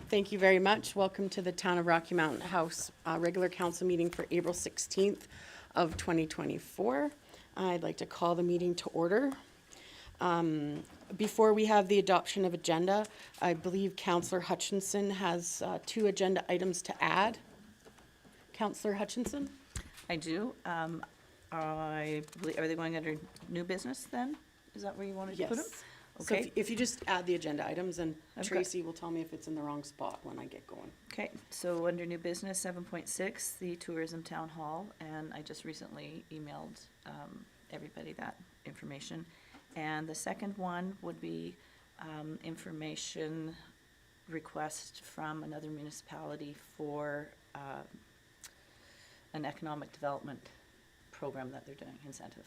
Thank you very much. Welcome to the Town of Rocky Mountain House regular council meeting for April 16th of 2024. I'd like to call the meeting to order. Before we have the adoption of agenda, I believe Councillor Hutchinson has two agenda items to add. Councillor Hutchinson? I do. I believe, are they going under new business then? Is that where you wanted to put them? Yes. So Okay. if you just add the agenda items, and I've got- Tracy will tell me if it's in the wrong spot when I get going. Okay, so under new business, 7.6, the tourism town hall, and I just recently emailed everybody that information. And the second one would be information request from another municipality for an economic development program that they're doing, incentive.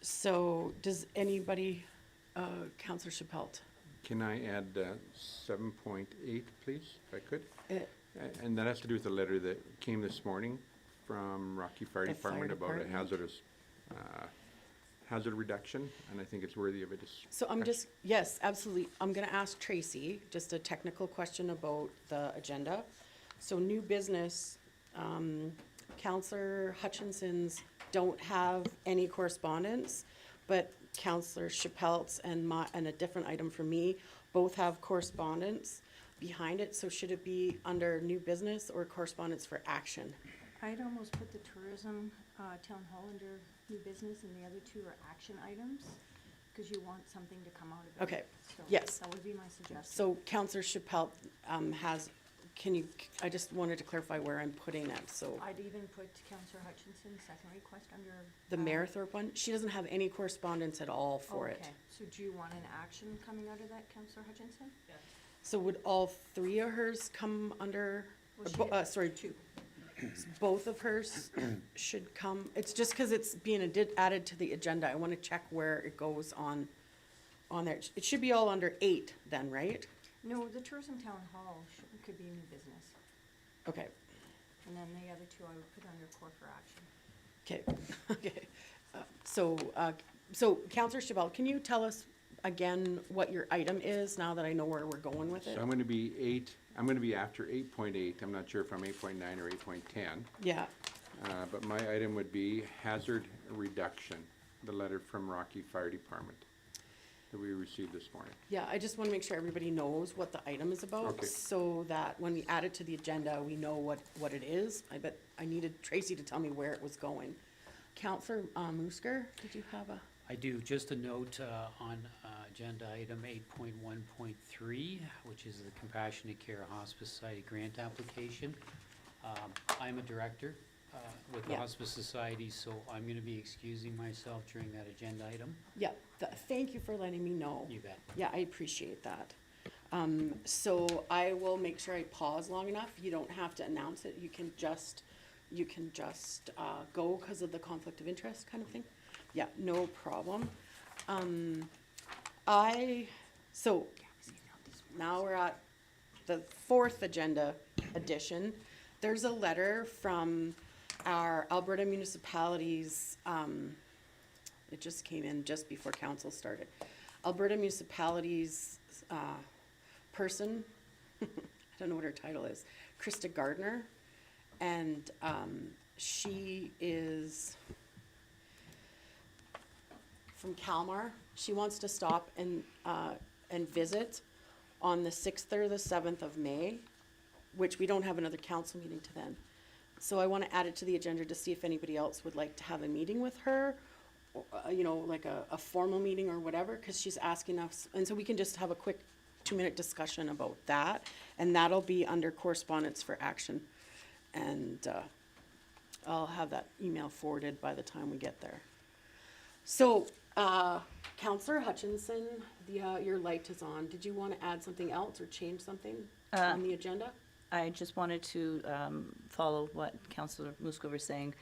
So does anybody, Councillor Chappelle? Can I add 7.8, please, if I could? Uh, And that has to do with the letter that came this morning from Rocky Fire The fire Department about a department. hazard reduction, and I think it's worthy of a discussion. So I'm just, yes, absolutely. I'm gonna ask Tracy just a technical question about the agenda. So new business, Councillor Hutchinson's don't have any correspondence, but Councillor Chappelle's and a different item for me, both have correspondence behind it. So should it be under new business or correspondence for action? I'd almost put the tourism, town hall under new business, and the other two are action items, because you want something to come out of it. Okay, So yes. that would be my suggestion. So Councillor Chappelle, I just wanted to clarify where I'm putting it, so. I'd even put Councillor Hutchinson's second request under. The Marathorpe one, she doesn't have any correspondence at all for it. Okay, so do you want an action coming out of that, Councillor Hutchinson? So would all three of hers come under, Well, sorry, Two. both of hers should come? It's just because it's being added to the agenda. I want to check where it goes on there. It should be all under 8 then, right? No, the tourism town hall could be new business, Okay, and then the other two I would put under core for action. okay, okay. So Councillor Chabelle, can you tell us again what your item is now that I know where we're going with it? So I'm going to be after 8.8. I'm not sure if I'm 8.9 or 8.10. Yeah, But my item would be hazard reduction, the letter from Rocky Fire Department that we received this morning. yeah, I just want to make sure everybody knows what the item is about, Okay. so that when we add it to the agenda, we know what it is. I bet I needed Tracy to tell me where it was going. Councillor Musker, did you have a? I do. Just a note on agenda item 8.1.3, which is the Compassionate Care Hospice Society grant application. I'm a director with the Yeah. Hospice Society, so I'm going to be excusing myself during that agenda item. Yeah, thank you for letting me know. You bet. Yeah, I appreciate that. So I will make sure I pause long enough. You don't have to announce it. You can just go because of the conflict of interest kind of thing. Yeah, no problem. So now we're at the 4th agenda edition. There's a letter from our Alberta municipalities, it just came in just before council started. Alberta municipalities person, I don't know what her title is, Krista Gardner, and she is from Kalmar. She wants to stop and visit on the 6th or the 7th of May, which we don't have another council meeting to then. So I want to add it to the agenda to see if anybody else would like to have a meeting with her, or, like a formal meeting or whatever, because she's asking us, and so we can just have a quick 2-minute discussion about that, and that'll be under correspondence for action. And I'll have that email forwarded by the time we get there. So, Councillor Hutchinson, your light is on. Did you want to add something else or change something on the agenda? I just wanted to follow what Councillor Musko was saying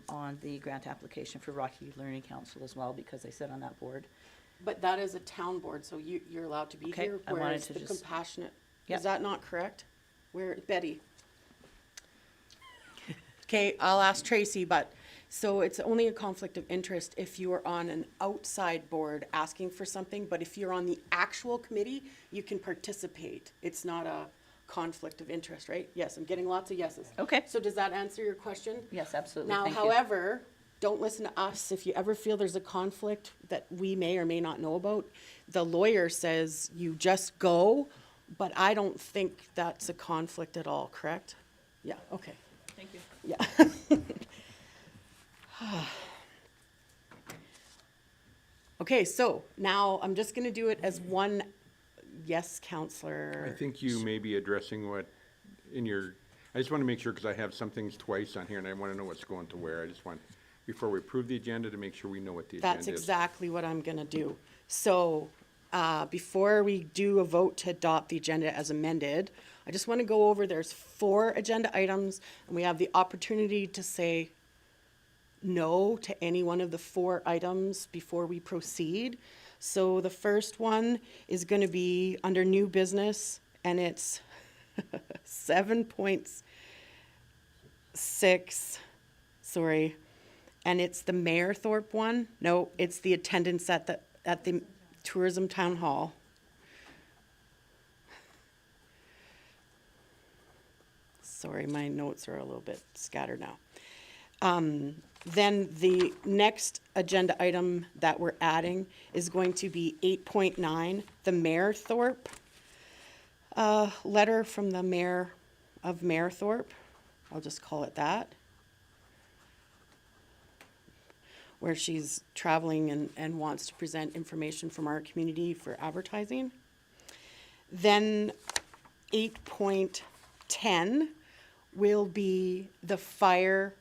on the grant application for Rocky Learning Council as well, because I sit on that board. But that is a town board, so you're allowed to be Okay, here, I wanted whereas to the just- compassionate, Yep. is that not correct? Betty? Okay, I'll ask Tracy, but So it's only a conflict of interest if you are on an outside board asking for something, but if you're on the actual committee, you can participate. It's not a conflict of interest, right? Yes, I'm getting lots of yeses. Okay. So does that answer your question? Yes, absolutely. Now, Thank you. however, don't listen to us. If you ever feel there's a conflict that we may or may not know about, the lawyer says you just go, but I don't think that's a conflict at all, correct? Yeah, okay, Thank you. yeah. Okay, so now I'm just gonna do it as one yes, counselor. I think you may be addressing what in your, I just want to make sure, because I have some things twice on here, and I want to know what's going to where. I just want, before we approve the agenda, to make sure we know what the agenda is. That's exactly what I'm gonna do. So, before we do a vote to adopt the agenda as amended, I just wanna go over, there's 4 agenda items, and we have the opportunity to say no to any one of the 4 items before we proceed. So the first one is gonna be under new business, and it's 7.6, sorry, and it's the Mayor Thorpe one. No, it's the attendance at the Tourism Town Hall. Sorry, my notes are a little bit scattered now. Then the next agenda item that we're adding is going to be 8.9, the Mayor Thorpe letter from the Mayor of Mayor Thorpe. I'll just call it that. Where she's traveling and wants to present information from our community for advertising. Then 8.10 will be the fire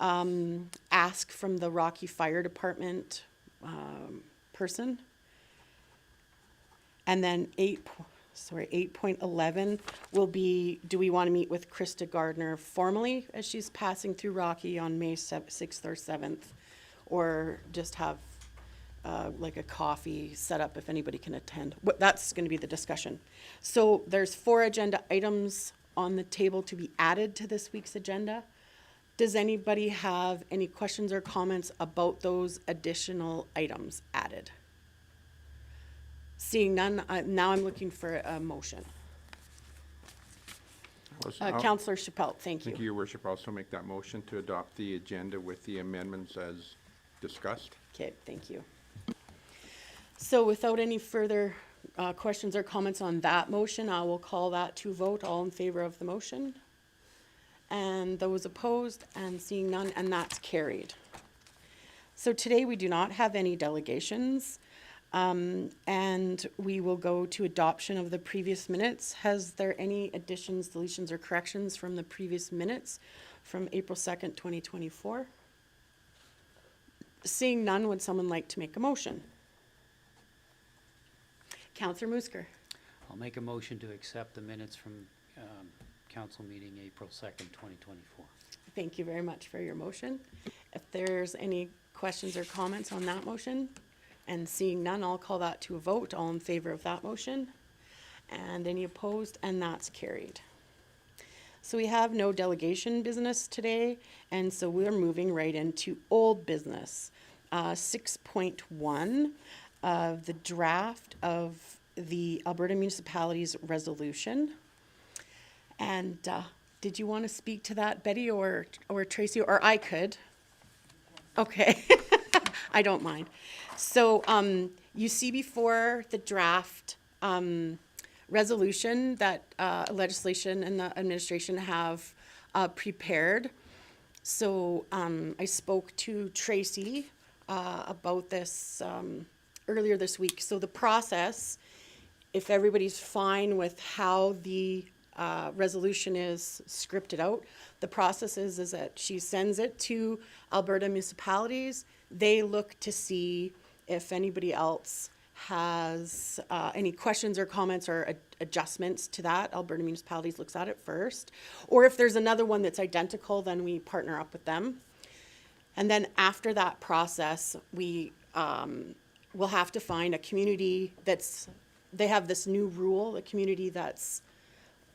ask from the Rocky Fire Department person. And then 8.11 will be, do we want to meet with Krista Gardner formally as she's passing through Rocky on May 6th or 7th? Or just have like a coffee set up if anybody can attend. That's going to be the discussion. So there's 4 agenda items on the table to be added to this week's agenda. Does anybody have any questions or comments about those additional items added? Seeing none, now I'm looking for a motion. Councillor Chappelle, thank Thank you, you. Your Worship. Also make that motion to adopt the agenda with the amendments as discussed. Okay, thank you. So without any further questions or comments on that motion, I will call that to vote. All in favor of the motion? And those opposed, and seeing none, and that's carried. So today we do not have any delegations, and we will go to adoption of the previous minutes. Has there any additions, deletions, or corrections from the previous minutes from April 2nd, 2024? Seeing none, would someone like to make a motion? Councillor Musker. I'll make a motion to accept the minutes from council meeting April 2nd, 2024. Thank you very much for your motion. If there's any questions or comments on that motion, and seeing none, I'll call that to a vote. All in favor of that motion? And any opposed? And that's carried. So we have no delegation business today, and so we're moving right into old business. 6.1, the draft of the Alberta Municipalities Resolution. And did you want to speak to that, Betty or Tracy, or I could? Okay, I don't mind. So you see before the draft resolution that legislation and the administration have prepared. So I spoke to Tracy about this earlier this week. So the process, if everybody's fine with how the resolution is scripted out, the process is that she sends it to Alberta municipalities. They look to see if anybody else has any questions or comments or adjustments to that. Alberta municipalities looks at it first. Or if there's another one that's identical, then we partner up with them. And then after that process, we will have to find a community that's, they have this new rule, a community that's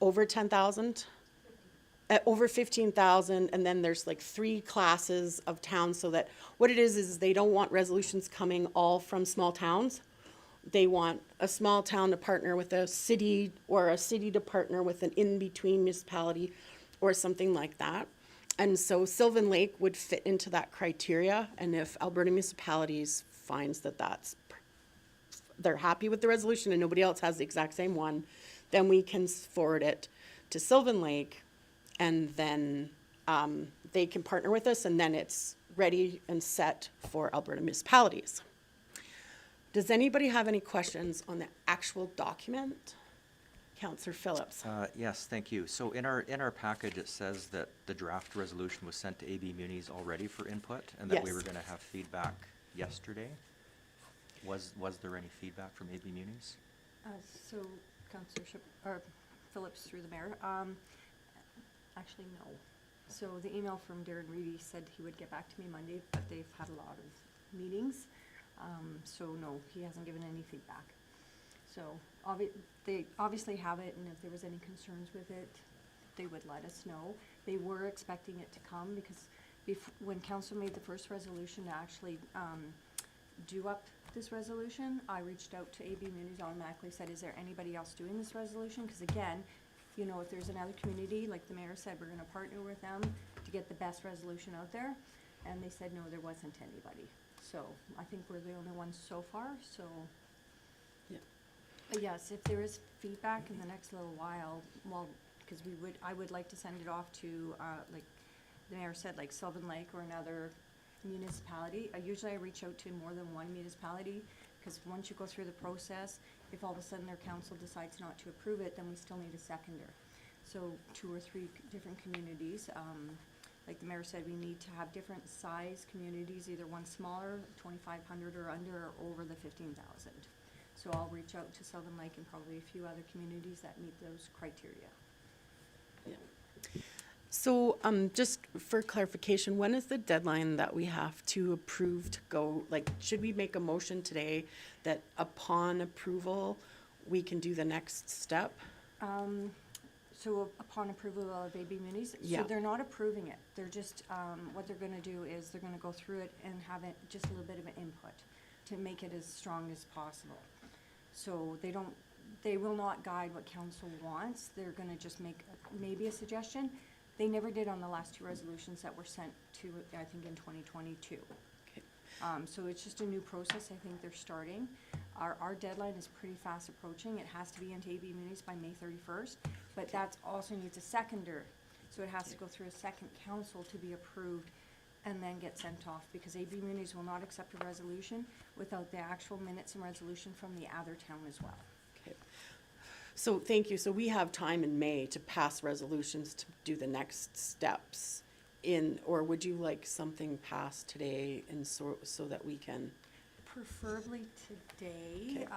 over 10,000, at over 15,000, and then there's like 3 classes of towns, so that, what it is they don't want resolutions coming all from small towns. They want a small town to partner with a city, or a city to partner with an in-between municipality, or something like that. And so Sylvan Lake would fit into that criteria, and if Alberta Municipalities finds that they're happy with the resolution and nobody else has the exact same one, then we can forward it to Sylvan Lake, and then they can partner with us, and then it's ready and set for Alberta municipalities. Does anybody have any questions on the actual document? Councillor Phillips. Yes, thank you. So in our package, it says that the draft resolution was sent to AB Munis already for input, and that we Yes. were gonna have feedback yesterday. Was there any feedback from AB Munis? So, Councillor Phillips through the mayor, actually, no. So the email from Darren Reedy said he would get back to me Monday, but they've had a lot of meetings. So no, he hasn't given any feedback. So they obviously have it, and if there was any concerns with it, they would let us know. They were expecting it to come, because when council made the first resolution to actually do up this resolution, I reached out to AB Munis, automatically said, is there anybody else doing this resolution? Because again, you know, if there's another community, like the mayor said, we're gonna partner with them to get the best resolution out there. And they said, no, there wasn't anybody. So I think we're the only ones so far, so. Yeah. But yes, if there is feedback in the next little while, well, because I would like to send it off to, like the mayor said, like Sylvan Lake or another municipality. Usually I reach out to more than one municipality, because once you go through the process, if all of a sudden their council decides not to approve it, then we still need a seconder. So 2 or 3 different communities, like the mayor said, we need to have different size communities, either one smaller, 2,500 or under, or over the 15,000. So I'll reach out to Sylvan Lake and probably a few other communities that meet those criteria. So, just for clarification, when is the deadline that we have to approve to go, like, should we make a motion today that upon approval, we can do the next step? So upon approval of AB Munis, Yeah. so they're not approving it. They're just, what they're gonna do is they're gonna go through it and have it, just a little bit of an input to make it as strong as possible. So they will not guide what council wants. They're gonna just make maybe a suggestion. They never did on the last 2 resolutions that were sent to, I think, in 2022. Okay. So it's just a new process I think they're starting. Our deadline is pretty fast approaching. It has to be into AB Munis by May 31st, but that also needs a seconder. So it has to go through a second council to be approved and then get sent off, because AB Munis will not accept a resolution without the actual minutes and resolution from the other town as well. Okay. So, thank you. So we have time in May to pass resolutions to do the next steps or would you like something passed today and so that we can? Preferably today, Okay.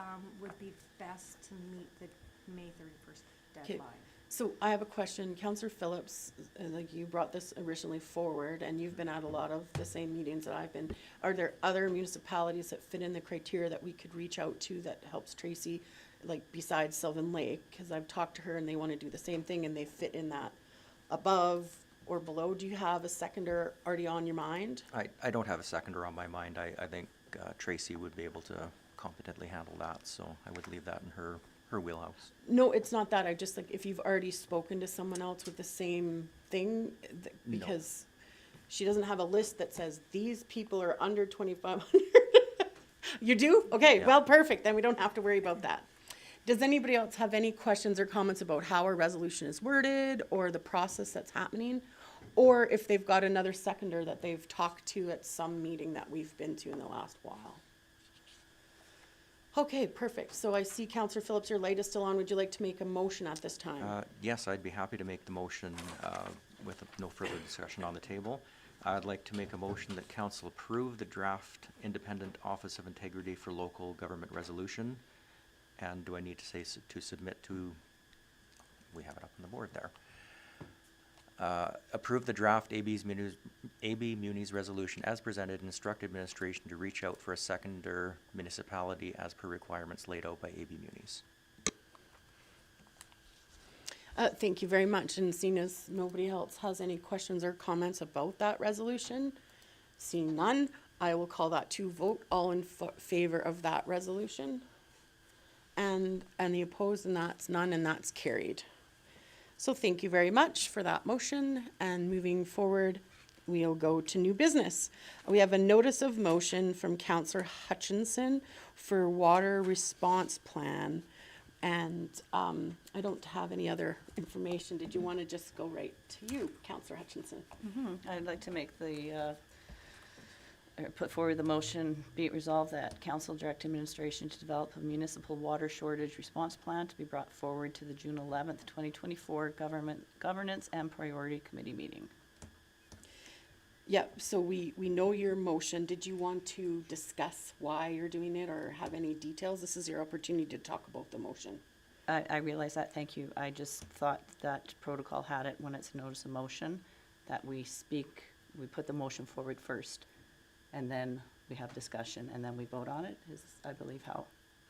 would be best to meet the May 31st Okay. deadline. So I have a question. Councillor Phillips, like you brought this originally forward, and you've been at a lot of the same meetings that I've been. Are there other municipalities that fit in the criteria that we could reach out to that helps Tracy, like besides Sylvan Lake? Because I've talked to her and they want to do the same thing and they fit in that above or below. Do you have a seconder already on your mind? I don't have a seconder on my mind. I think Tracy would be able to competently handle that, so I would leave that in her wheelhouse. No, it's not that. I just like if you've already spoken to someone else with the same thing, No. because she doesn't have a list that says these people are under 2,500. You do? Okay, Yeah. well, perfect. Then we don't have to worry about that. Does anybody else have any questions or comments about how a resolution is worded or the process that's happening? Or if they've got another seconder that they've talked to at some meeting that we've been to in the last while? Okay, perfect. So I see Councillor Phillips, your light is still on. Would you like to make a motion at this time? Yes, I'd be happy to make the motion with no further discussion on the table. I'd like to make a motion that council approve the draft Independent Office of Integrity for Local Government Resolution. And do I need to say to submit to, we have it up on the board there. Approve the draft AB Munis resolution as presented and instruct administration to reach out for a seconder municipality as per requirements laid out by AB Munis. Thank you very much, and seeing as nobody else has any questions or comments about that resolution, seeing none, I will call that to vote. All in favor of that resolution? And any opposed, and that's none, and that's carried. So thank you very much for that motion, and moving forward, we'll go to new business. We have a notice of motion from Councillor Hutchinson for water response plan. And I don't have any other information. Did you want to just go right to you, Councillor Hutchinson? I'd like to make the, or put forward the motion, be it resolved that council direct administration to develop a municipal water shortage response plan to be brought forward to the June 11th, 2024 Governance and Priority Committee meeting. Yep, so we know your motion. Did you want to discuss why you're doing it or have any details? This is your opportunity to talk about the motion. I realize that, thank you. I just thought that protocol had it when it's a notice of motion, that we put the motion forward first, and then we have discussion, and then we vote on it, is, I believe, how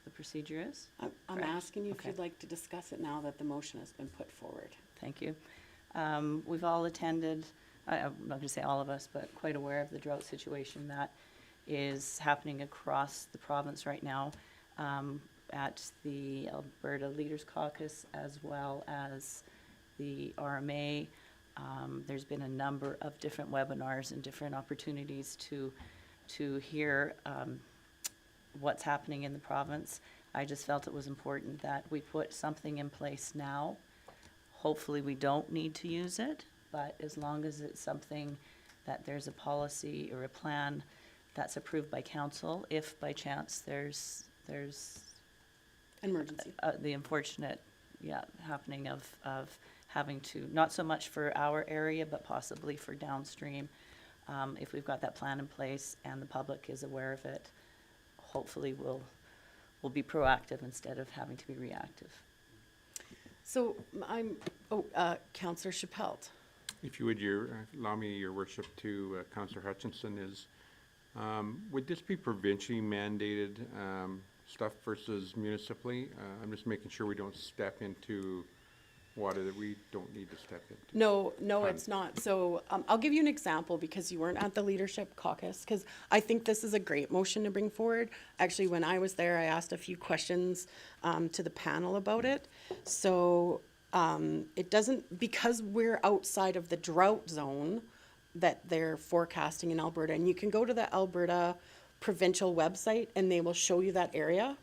the procedure is. I'm Correct. asking you if Okay. you'd like to discuss it now that the motion has been put forward. Thank you. We've all attended, I'm not gonna say all of us, but quite aware of the drought situation that is happening across the province right now, at the Alberta Leaders Caucus as well as the RMA. There's been a number of different webinars and different opportunities to hear what's happening in the province. I just felt it was important that we put something in place now. Hopefully, we don't need to use it, but as long as it's something that there's a policy or a plan that's approved by council, if by chance there's Emergency. the unfortunate, happening of having to, not so much for our area, but possibly for downstream. If we've got that plan in place and the public is aware of it, hopefully we'll be proactive instead of having to be reactive. So Councillor Chappelle. If you would, allow me, your worship, to Councillor Hutchinson, is, would this be provincially mandated stuff versus municipally? I'm just making sure we don't step into water that we don't need to step into. No, Fine. it's not. So I'll give you an example because you weren't at the leadership caucus, because I think this is a great motion to bring forward. Actually, when I was there, I asked a few questions to the panel about it. So it doesn't, because we're outside of the drought zone that they're forecasting in Alberta, and you can go to the Alberta provincial website and they will show you that area.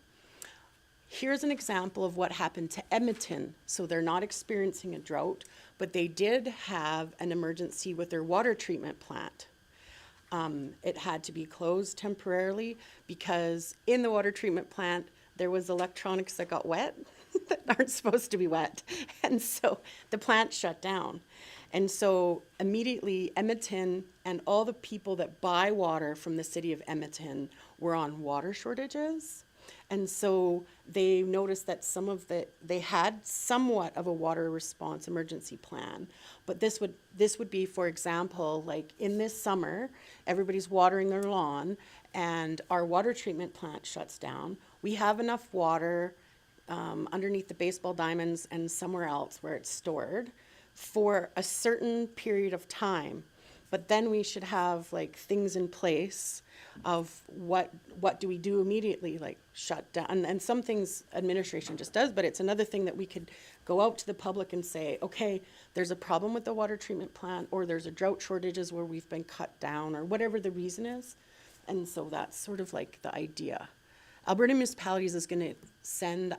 Here's an example of what happened to Edmonton. So they're not experiencing a drought, but they did have an emergency with their water treatment plant. It had to be closed temporarily because in the water treatment plant, there was electronics that got wet that aren't supposed to be wet. And so the plant shut down. And so immediately Edmonton and all the people that buy water from the city of Edmonton were on water shortages. And so they noticed that they had somewhat of a water response emergency plan. But this would be, for example, like in this summer, everybody's watering their lawn and our water treatment plant shuts down. We have enough water underneath the baseball diamonds and somewhere else where it's stored for a certain period of time. But then we should have like things in place of what do we do immediately, like shut down. And some things administration just does, but it's another thing that we could go out to the public and say, okay, there's a problem with the water treatment plant, or there's a drought shortages where we've been cut down, or whatever the reason is. And so that's sort of like the idea. Alberta Municipalities is going to send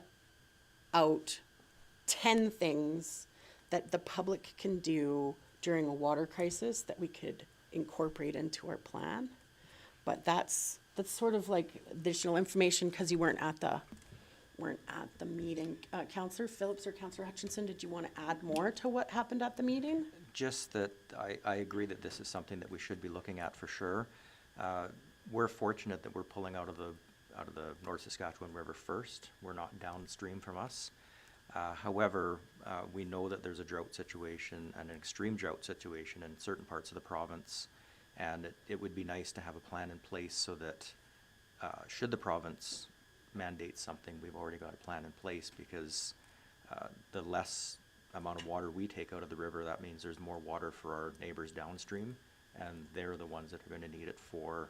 out 10 things that the public can do during a water crisis that we could incorporate into our plan. But that's sort of like additional information because you weren't at the meeting. Councillor Phillips or Councillor Hutchinson, did you want to add more to what happened at the meeting? Just that I agree that this is something that we should be looking at for sure. We're fortunate that we're pulling out of the North Saskatchewan River first. We're not downstream from us. However, we know that there's a drought situation, an extreme drought situation in certain parts of the province, and it would be nice to have a plan in place so that should the province mandate something, we've already got a plan in place, because the less amount of water we take out of the river, that means there's more water for our neighbors downstream, and they're the ones that are gonna need it for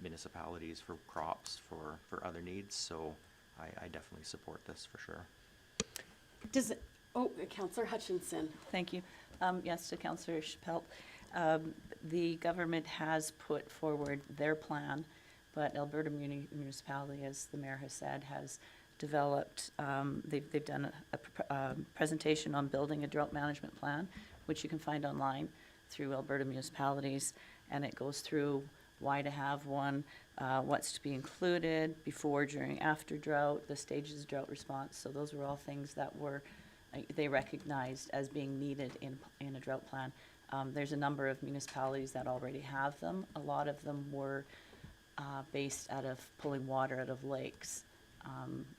municipalities, for crops, for other needs, so I definitely support this for sure. Counselor Hutchinson. Thank you. Yes, to Councillor Chappelle. The government has put forward their plan, but Alberta Municipality, as the mayor has said, has developed, they've done a presentation on building a drought management plan, which you can find online through Alberta Municipalities, and it goes through why to have one, what's to be included before, during, after drought, the stages of drought response. So those were all things that were, they recognized as being needed in a drought plan. There's a number of municipalities that already have them. A lot of them were based out of pulling water out of lakes.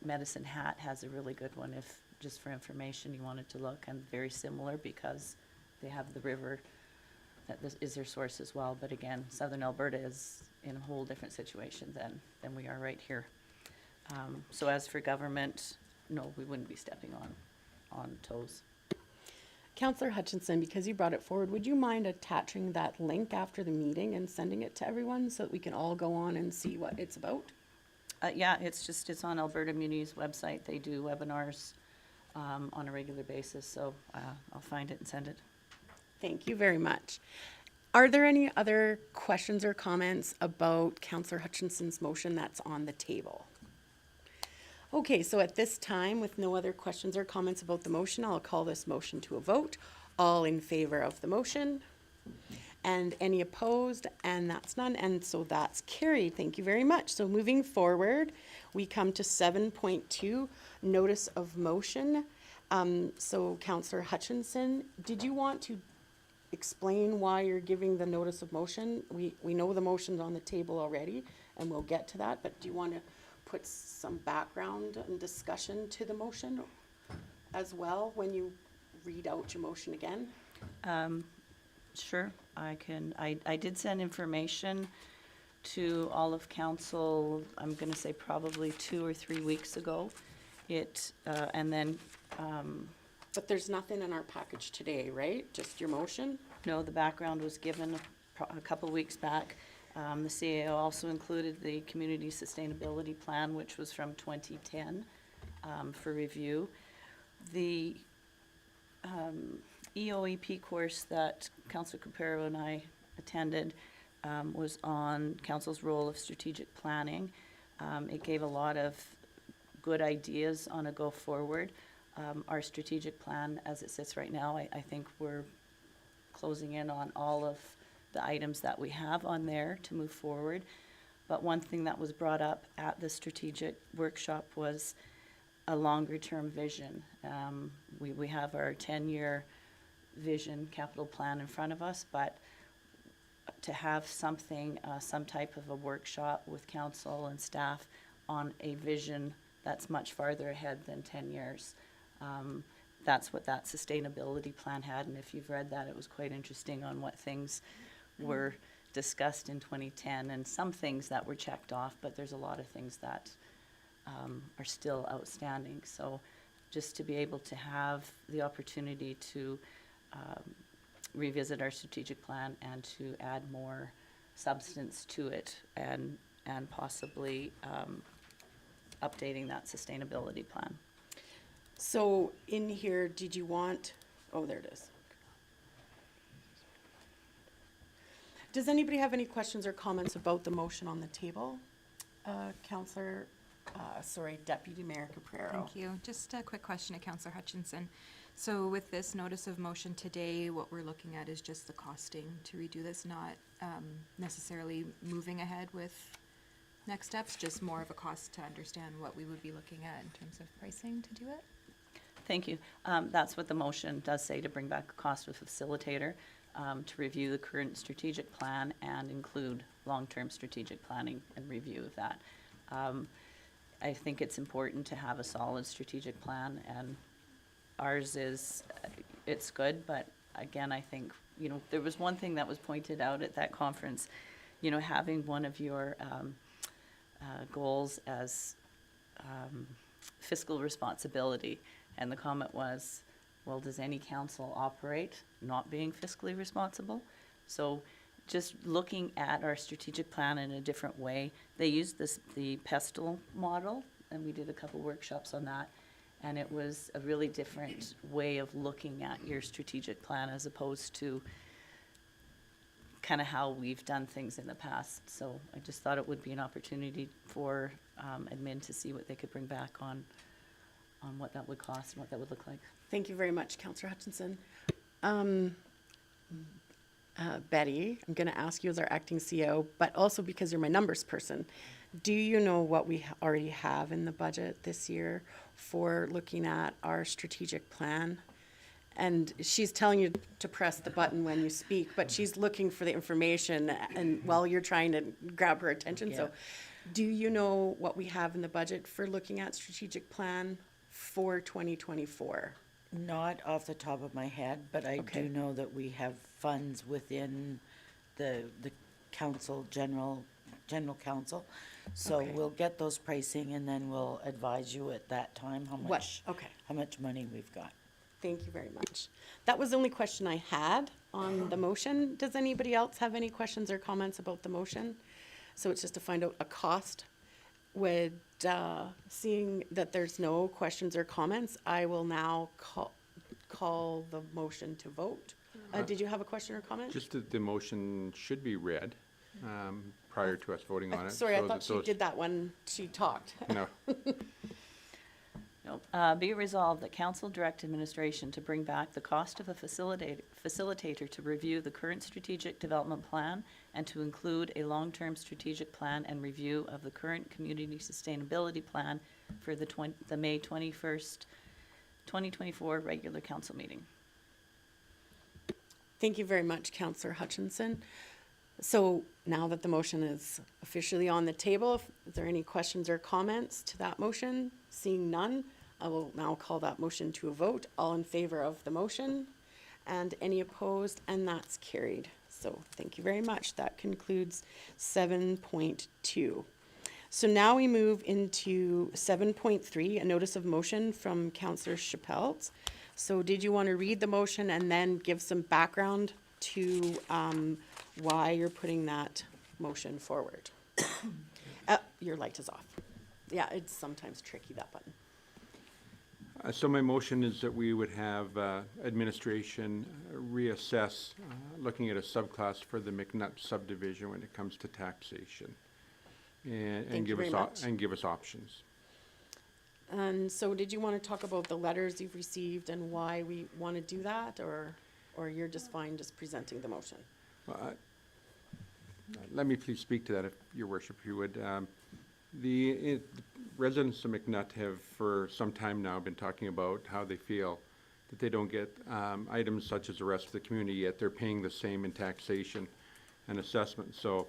Medicine Hat has a really good one, if, just for information, you wanted to look, and very similar because they have the river that this is their source as well. But again, southern Alberta is in a whole different situation than we are right here. So as for government, no, we wouldn't be stepping on toes. Counselor Hutchinson, because you brought it forward, would you mind attaching that link after the meeting and sending it to everyone so that we can all go on and see what it's about? Yeah, it's on Alberta Muni's website. They do webinars on a regular basis, so I'll find it and send it. Thank you very much. Are there any other questions or comments about Counselor Hutchinson's motion that's on the table? Okay, so at this time, with no other questions or comments about the motion, I'll call this motion to a vote. All in favor of the motion? And any opposed? And that's none, and so that's carried. Thank you very much. So moving forward, we come to 7.2, notice of motion. So Counselor Hutchinson, did you want to explain why you're giving the notice of motion? We know the motion's on the table already, and we'll get to that, but do you want to put some background and discussion to the motion as well when you read out your motion again? Sure, I can. I did send information to all of council, I'm gonna say probably 2 or 3 weeks ago. And then, But there's nothing in our package today, right? Just your motion? no, the background was given a couple weeks back. The CAO also included the Community Sustainability Plan, which was from 2010, for review. The EOEP course that Councillor Capero and I attended was on council's role of strategic planning. It gave a lot of good ideas on a go forward. Our strategic plan, as it sits right now, I think we're closing in on all of the items that we have on there to move forward. But one thing that was brought up at the strategic workshop was a longer term vision. We have our 10-year vision capital plan in front of us, but to have something, some type of a workshop with council and staff on a vision that's much farther ahead than 10 years. That's what that sustainability plan had, and if you've read that, it was quite interesting on what things were discussed in 2010, and some things that were checked off, but there's a lot of things that are still outstanding. So just to be able to have the opportunity to revisit our strategic plan and to add more substance to it, and possibly updating that sustainability plan. So in here, did you want, oh, there it is. Does anybody have any questions or comments about the motion on the table? Deputy Mayor Caprero. Thank you. Just a quick question to Councillor Hutchinson. So with this notice of motion today, what we're looking at is just the costing to redo this, not necessarily moving ahead with next steps, just more of a cost to understand what we would be looking at in terms of pricing to do it? Thank you. That's what the motion does say, to bring back a cost with facilitator, to review the current strategic plan and include long-term strategic planning and review of that. I think it's important to have a solid strategic plan, and ours is, it's good, but again, I think, there was one thing that was pointed out at that conference, having one of your goals as fiscal responsibility, and the comment was, well, does any council operate not being fiscally responsible? So just looking at our strategic plan in a different way. They used the pestle model, and we did a couple workshops on that. And it was a really different way of looking at your strategic plan as opposed to kind of how we've done things in the past. So I just thought it would be an opportunity for admin to see what they could bring back on what that would cost and what that would look like. Thank you very much, Councillor Hutchinson. Betty, I'm going to ask you as our acting CEO, but also because you're my numbers person, do you know what we already have in the budget this year for looking at our strategic plan? And she's telling you to press the button when you speak, but she's looking for the information and while you're trying to grab her attention. So do you know what we have in the budget for looking at strategic plan for 2024? Not off the top of my head, but I Okay. do know that we have funds within the council, general council. So Okay. we'll get those pricing and then we'll advise you at that time Okay. how much money we've got. Thank you very much. That was the only question I had on the motion. Does anybody else have any questions or comments about the motion? So it's just to find out a cost. With seeing that there's no questions or comments, I will now call the motion to vote. Did you have a question or comment? Just that the motion should be read prior to us voting on it. Sorry, I so thought that she those- did that when she talked. No, Nope. Be it resolved that council direct administration to bring back the cost of a facilitator to review the current strategic development plan and to include a long-term strategic plan and review of the current community sustainability plan for the May 21st, 2024 regular council meeting. Thank you very much, Councillor Hutchinson. So now that the motion is officially on the table, is there any questions or comments to that motion? Seeing none, I will now call that motion to a vote. All in favor of the motion and any opposed, and that's carried. So thank you very much. That concludes 7.2. So now we move into 7.3, a notice of motion from Councillor Chappelle. So did you want to read the motion and then give some background to why you're putting that motion forward? Your light is off. Yeah, it's sometimes tricky, that button. So my motion is that we would have administration reassess, looking at a subclass for the McNutt subdivision when it comes to taxation. Thank And you give very us, much. and give us options. And so did you want to talk about the letters you've received and why we want to do that, or you're just fine just presenting the motion? Let me please speak to that, if your worship, you would. The residents of McNutt have for some time now been talking about how they feel that they don't get items such as the rest of the community, yet they're paying the same in taxation and assessment. So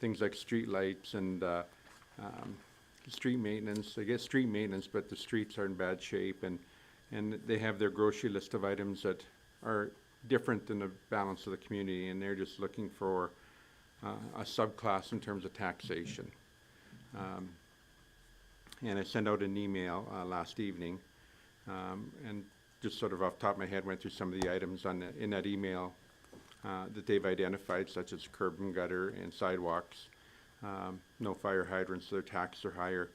things like street lights and street maintenance, they get street maintenance, but the streets are in bad shape, and they have their grocery list of items that are different than the balance of the community, and they're just looking for a subclass in terms of taxation. And I sent out an email last evening, and just sort of off the top of my head went through some of the items in that email that they've identified, such as curb and gutter and sidewalks, no fire hydrants, so their taxes are higher.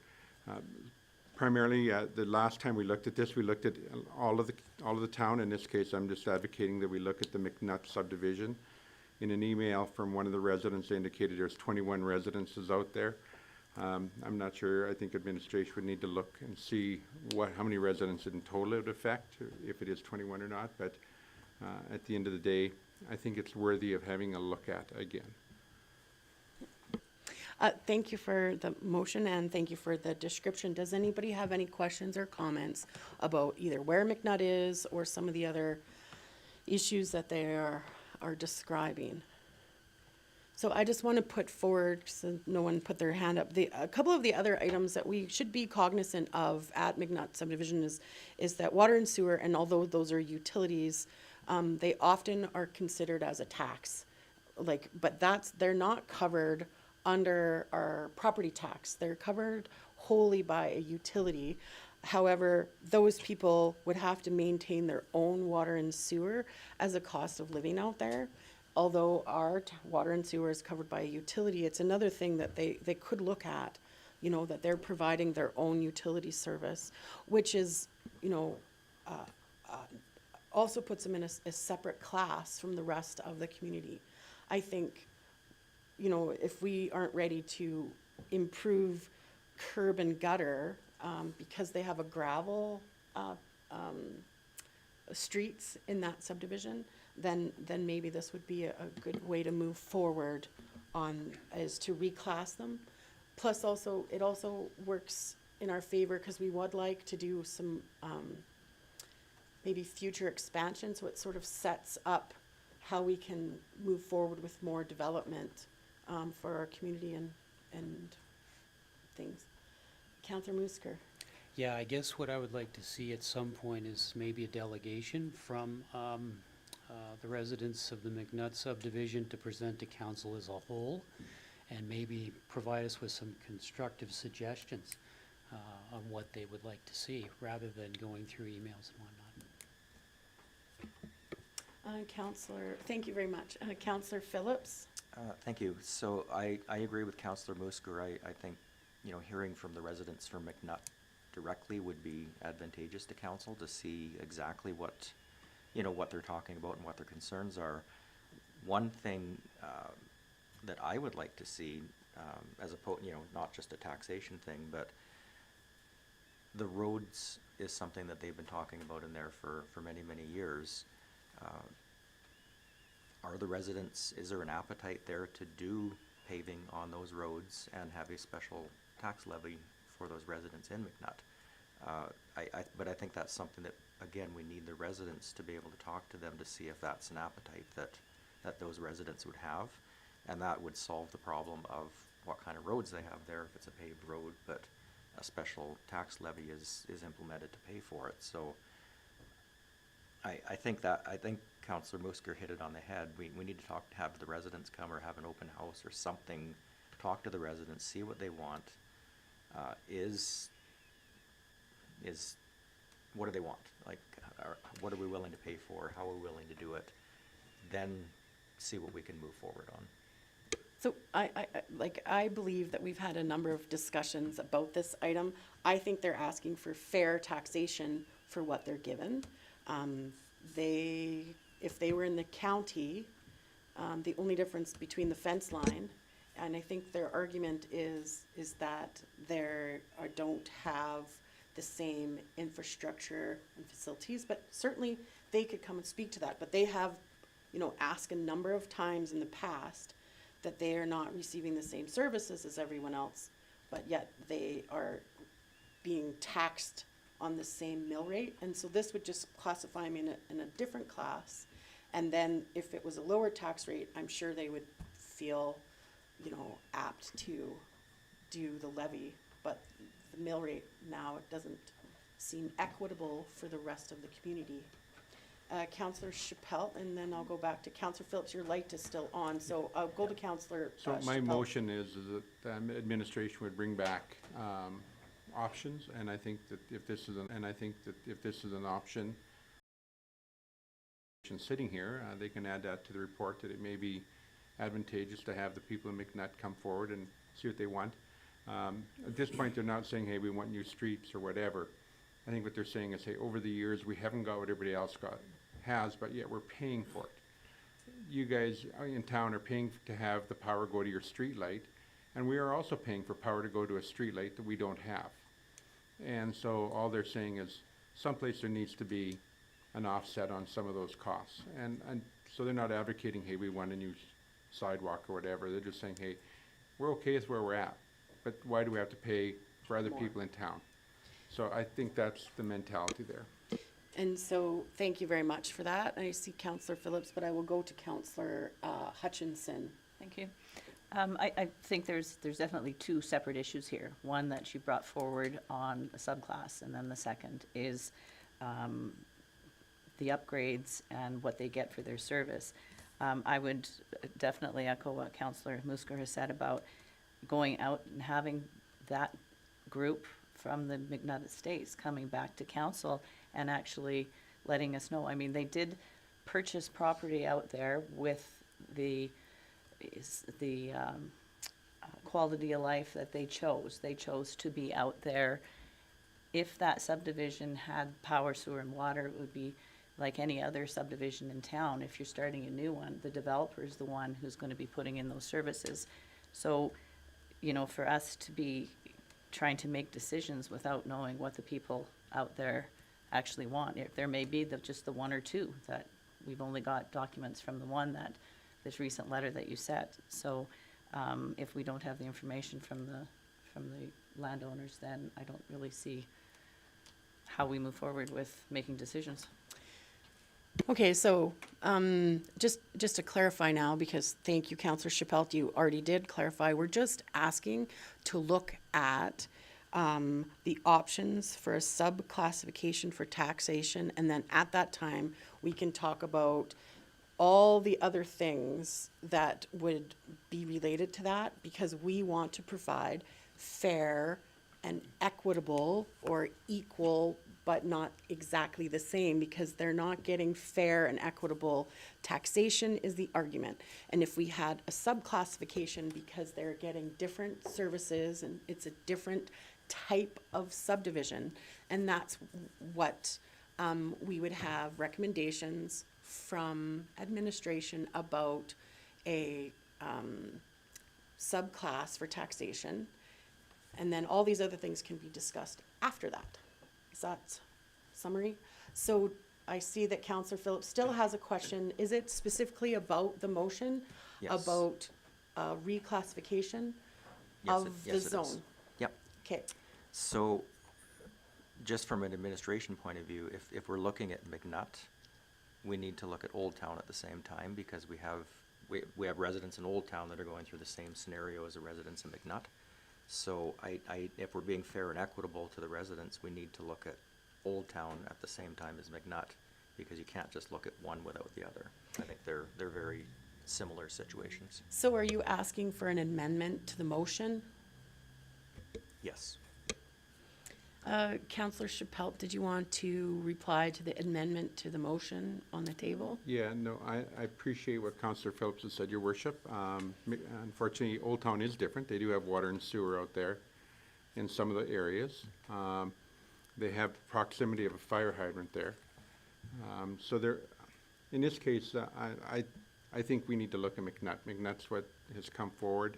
Primarily, the last time we looked at this, we looked at all of the town. In this case, I'm just advocating that we look at the McNutt subdivision. In an email from one of the residents, they indicated there's 21 residences out there. I'm not sure. I think administration would need to look and see how many residents in total it would affect, if it is 21 or not. But at the end of the day, I think it's worthy of having a look at again. Thank you for the motion and thank you for the description. Does anybody have any questions or comments about either where McNutt is or some of the other issues that they are describing? So I just want to put forward, so no one put their hand up, a couple of the other items that we should be cognizant of at McNutt subdivision is that water and sewer, and although those are utilities, they often are considered as a tax. But they're not covered under our property tax. They're covered wholly by a utility. However, those people would have to maintain their own water and sewer as a cost of living out there. Although our water and sewer is covered by a utility, it's another thing that they could look at, you know, that they're providing their own utility service, which is, you know, also puts them in a separate class from the rest of the community. I think, you know, if we aren't ready to improve curb and gutter, because they have a gravel, streets in that subdivision, then maybe this would be a good way to move forward on, is to reclass them. Plus also, it also works in our favor because we would like to do some, maybe future expansion, so it sort of sets up how we can move forward with more development, for our community and things. Counselor Musker. Yeah, I guess what I would like to see at some point is maybe a delegation from the residents of the McNutt subdivision to present to council as a whole, and maybe provide us with some constructive suggestions on what they would like to see, rather than going through emails and whatnot. Counselor, thank you very much. Counselor Phillips. Thank you. So I agree with Councillor Musker. I think, you know, hearing from the residents from McNutt directly would be advantageous to council to see exactly what, you know, what they're talking about and what their concerns are. One thing that I would like to see, as opposed, you know, not just a taxation thing, but the roads is something that they've been talking about in there for many, many years. Are the residents, is there an appetite there to do paving on those roads and have a special tax levy for those residents in McNutt? But I think that's something that, again, we need the residents to be able to talk to them to see if that's an appetite that those residents would have. And that would solve the problem of what kind of roads they have there if it's a paved road, but a special tax levy is implemented to pay for it. So I think Councillor Musker hit it on the head. We need to have the residents come or have an open house or something, talk to the residents, see what they want. What do they want? Like, what are we willing to pay for? How are we willing to do it? Then see what we can move forward on. So I believe that we've had a number of discussions about this item. I think they're asking for fair taxation for what they're given. If they were in the county, the only difference between the fence line, and I think their argument is that don't have the same infrastructure and facilities, but certainly they could come and speak to that. But they have, you know, asked a number of times in the past that they are not receiving the same services as everyone else, but yet they are being taxed on the same mill rate. And so this would just classify them in a different class. And then if it was a lower tax rate, I'm sure they would feel, you know, apt to do the levy. But the mill rate now, it doesn't seem equitable for the rest of the community. Councillor Chappelle, and then I'll go back to Councillor Phillips. Your light is still on, so I'll go to Councillor So my Chappelle. motion is that the administration would bring back options, and I think that if this is an option sitting here, they can add that to the report, that it may be advantageous to have the people in McNutt come forward and see what they want. At this point, they're not saying, hey, we want new streets or whatever. I think what they're saying is, hey, over the years, we haven't got what everybody else has, but yet we're paying for it. You guys in town are paying to have the power go to your street light, and we are also paying for power to go to a street light that we don't have. And so all they're saying is someplace there needs to be an offset on some of those costs. And so they're not advocating, hey, we want a new sidewalk or whatever. They're just saying, hey, we're okay with where we're at, but why do we have to pay for other people in town? So I think that's the mentality there. And so, thank you very much for that. I see Councillor Phillips, but I will go to Councillor Hutchinson. Thank you. I think there's definitely two separate issues here. One that she brought forward on the subclass, and then the second is the upgrades and what they get for their service. I would definitely echo what Councillor Musker has said about going out and having that group from the McNutt Estates coming back to council and actually letting us know. I mean, they did purchase property out there with the quality of life that they chose. They chose to be out there. If that subdivision had power, sewer, and water, it would be like any other subdivision in town. If you're starting a new one, the developer is the one who's gonna be putting in those services. So, you know, for us to be trying to make decisions without knowing what the people out there actually want. There may be just the one or two that we've only got documents from the one that, this recent letter that you sent. So, if we don't have the information from the landowners, then I don't really see how we move forward with making decisions. Okay, so, just to clarify now, because thank you, Counselor Chappelle, you already did clarify, we're just asking to look at, the options for a sub-classification for taxation, and then at that time, we can talk about all the other things that would be related to that, because we want to provide fair and equitable or equal, but not exactly the same, because they're not getting fair and equitable taxation is the argument. And if we had a sub-classification because they're getting different services and it's a different type of subdivision, and that's what, we would have recommendations from administration about a, subclass for taxation. And then all these other things can be discussed after that. Is that summary? So I see that Counselor Phillips still has a question. Is it specifically about the motion? Yes. About reclassification Yes, of it- the yes, it is. zone? Yep. Okay, So, just from an administration point of view, if we're looking at McNutt, we need to look at Old Town at the same time, because we have residents in Old Town that are going through the same scenario as the residents in McNutt. So if we're being fair and equitable to the residents, we need to look at Old Town at the same time as McNutt, because you can't just look at one without the other. I think they're very similar situations. so are you asking for an amendment to the motion? Yes. Counselor Chappelle, did you want to reply to the amendment to the motion on the table? Yeah, no, I appreciate what Councillor Phillips has said, Your Worship. Unfortunately, Old Town is different. They do have water and sewer out there in some of the areas. They have proximity of a fire hydrant there. So there, in this case, I think we need to look at McNutt. McNutt's what has come forward.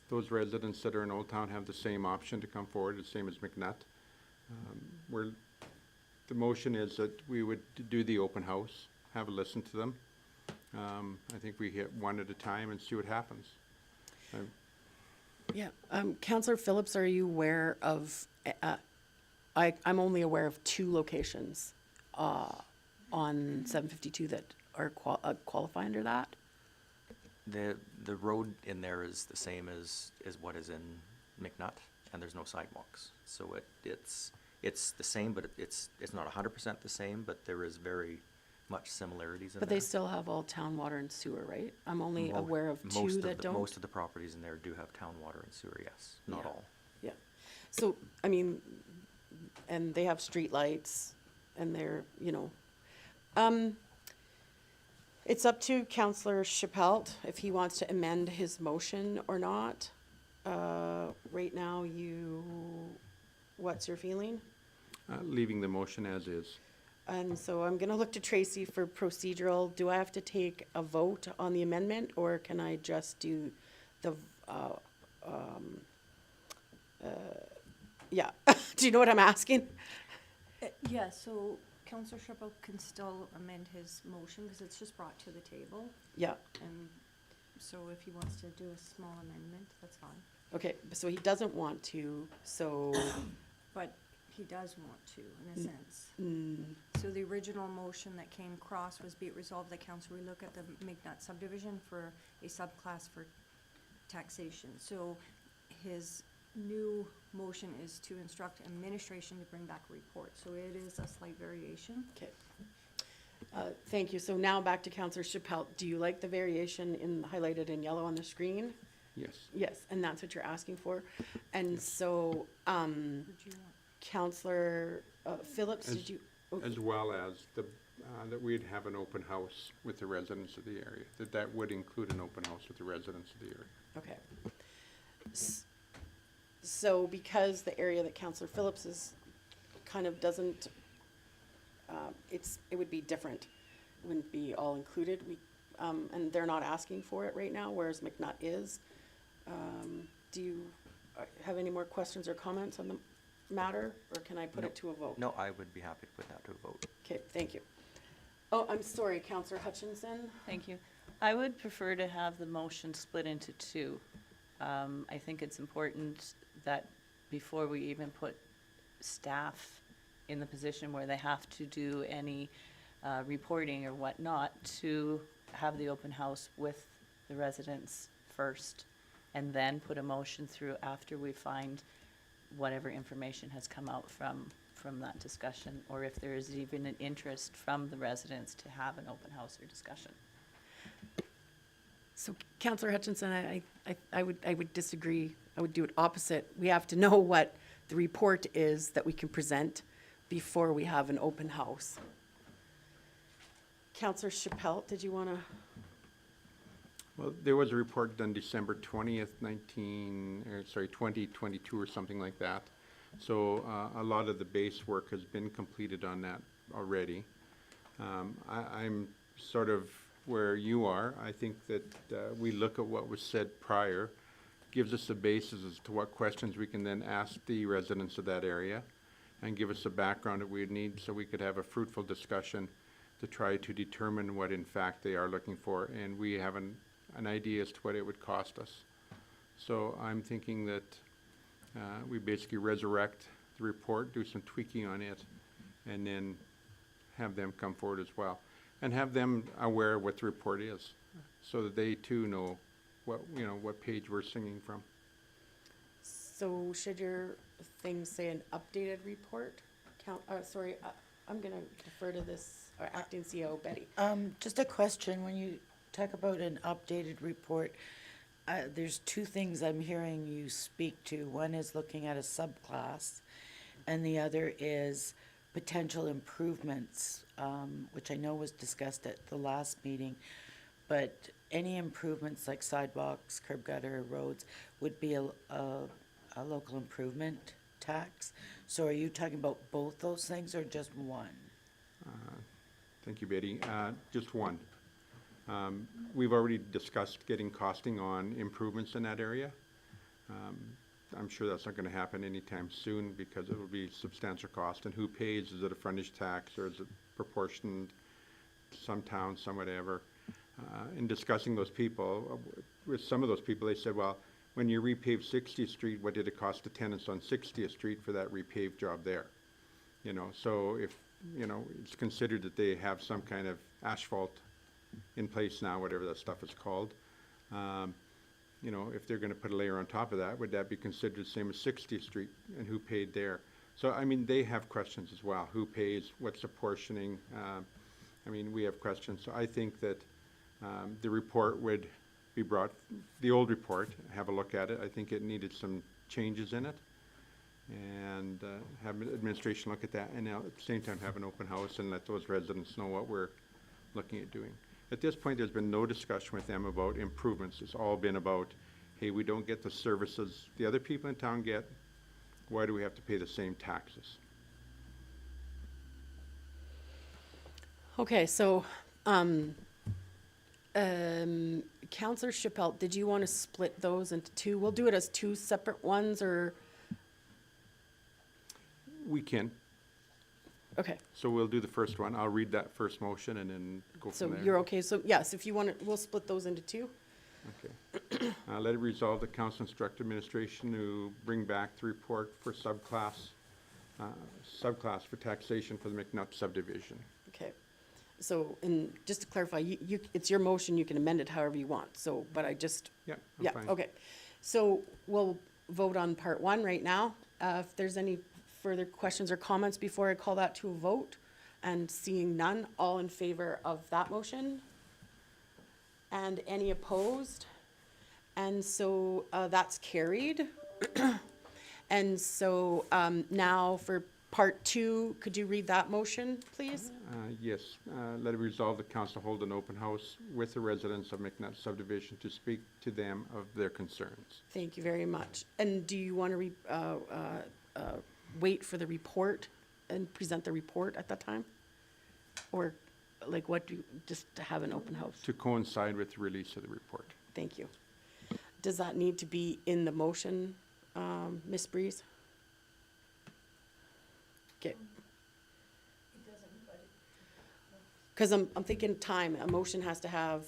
Those residents that are in Old Town have the same option to come forward, the same as McNutt. The motion is that we would do the open house, have a listen to them. I think we hit one at a time and see what happens. Yeah, Counselor Phillips, are you aware of, I'm only aware of 2 locations, on 752 that are qualify under that? The road in there is the same as what is in McNutt, and there's no sidewalks. So it's the same, but it's not 100% the same, but there is very much similarities in there. But they still have all town water and sewer, right? I'm only Mo- aware of 2 most that don't. Most of the properties in there do have town water and sewer, yes, not Yeah. all. Yeah, so, I mean, and they have streetlights, and they're, you know, it's up to Counselor Chappelle if he wants to amend his motion or not. Right now, what's your feeling? Leaving the motion as is. And so I'm gonna look to Tracy for procedural. Do I have to take a vote on the amendment, or can I just do the, yeah, do you know what I'm asking? Yeah, so Counselor Chappelle can still amend his motion, because it's just brought to the table. Yeah, And so if he wants to do a small amendment, that's fine. okay, so he doesn't want to, so, But he does want to, in a sense. So the original motion that came across was be it resolved that council relook at the McNutt subdivision for a subclass for taxation. So his new motion is to instruct administration to bring back a report. So it is a slight variation. okay. Thank you. So now back to Counselor Chappelle. Do you like the variation highlighted in yellow on the screen? Yes. Yes, and that's what you're asking for. And so, Would you want- Counselor Phillips, As- did you? oh, As well as that we'd have an open house with the residents of the area, that would include an open house with the residents of the area. Okay. So because the area that Counselor Phillips is, kind of doesn't, it would be different. It wouldn't be all included. And they're not asking for it right now, whereas McNutt is. Do you have any more questions or comments on the matter, or can I put No. it to a vote? No, I would be happy to put that to a vote. Okay, thank you. Oh, I'm sorry, Counselor Hutchinson. Thank you. I would prefer to have the motion split into two. I think it's important that before we even put staff in the position where they have to do any reporting or whatnot, to have the open house with the residents first, and then put a motion through after we find whatever information has come out from that discussion, or if there is even an interest from the residents to have an open house or discussion. So Counselor Hutchinson, I would disagree. I would do it opposite. We have to know what the report is that we can present before we have an open house. Counselor Chappelle, did you want to? Well, there was a report done December 20th, 2022 or something like that. So a lot of the base work has been completed on that already. I'm sort of where you are. I think that we look at what was said prior, gives us a basis as to what questions we can then ask the residents of that area, and give us a background that we'd need so we could have a fruitful discussion to try to determine what in fact they are looking for, and we have an idea as to what it would cost us. So I'm thinking that we basically resurrect the report, do some tweaking on it, and then have them come forward as well. And have them aware of what the report is, so that they too know what page we're singing from. So should your thing say an updated report? I'm going to defer to this acting CEO, Betty. Just a question, when you talk about an updated report, there's two things I'm hearing you speak to. One is looking at a subclass, and the other is potential improvements, which I know was discussed at the last meeting, but any improvements like sidewalks, curb gutter, roads would be a local improvement tax. So are you talking about both those things or just one? Thank you, Betty. Just one. We've already discussed getting costing on improvements in that area. I'm sure that's not going to happen anytime soon because it will be substantial cost. And who pays? Is it a frontage tax or is it proportioned? Some towns, some whatever. In discussing those people, with some of those people, they said, well, when you repaved 60th Street, what did it cost the tenants on 60th Street for that repaved job there? So if, it's considered that they have some kind of asphalt in place now, whatever that stuff is called. If they're going to put a layer on top of that, would that be considered the same as 60th Street, and who paid there? So, they have questions as well. Who pays? What's the portioning? We have questions. So I think that the report would be brought, the old report, have a look at it. I think it needed some changes in it, and have administration look at that, and now at the same time have an open house and let those residents know what we're looking at doing. At this point, there's been no discussion with them about improvements. It's all been about, hey, we don't get the services the other people in town get. Why do we have to pay the same taxes? Okay, so, Counselor Chappelle, did you want to split those into two? We'll do it as two separate ones, or, We can. okay, So we'll do the first one. I'll read that first motion and then go so from there. you're okay, so, yes, if you want to, we'll split those into two. Okay. Let it resolve the council instruct administration to bring back the report for subclass for taxation for the McNutt subdivision. Okay, so, and just to clarify, it's your motion, you can amend it however you want, so, but I just, Yeah, yeah, I'm fine. okay. So we'll vote on part one right now. If there's any further questions or comments before I call that to a vote, and seeing none, all in favor of that motion? And any opposed? And so that's carried. And so now for part two, could you read that motion, please? Yes, let it resolve the council hold an open house with the residents of McNutt subdivision to speak to them of their concerns. Thank you very much. And do you want to wait for the report and present the report at that time? Or like what do, just to have an open house? To coincide with the release of the report. Thank you. Does that need to be in the motion, Ms. Breeze? Okay. Because I'm thinking time, a motion has to have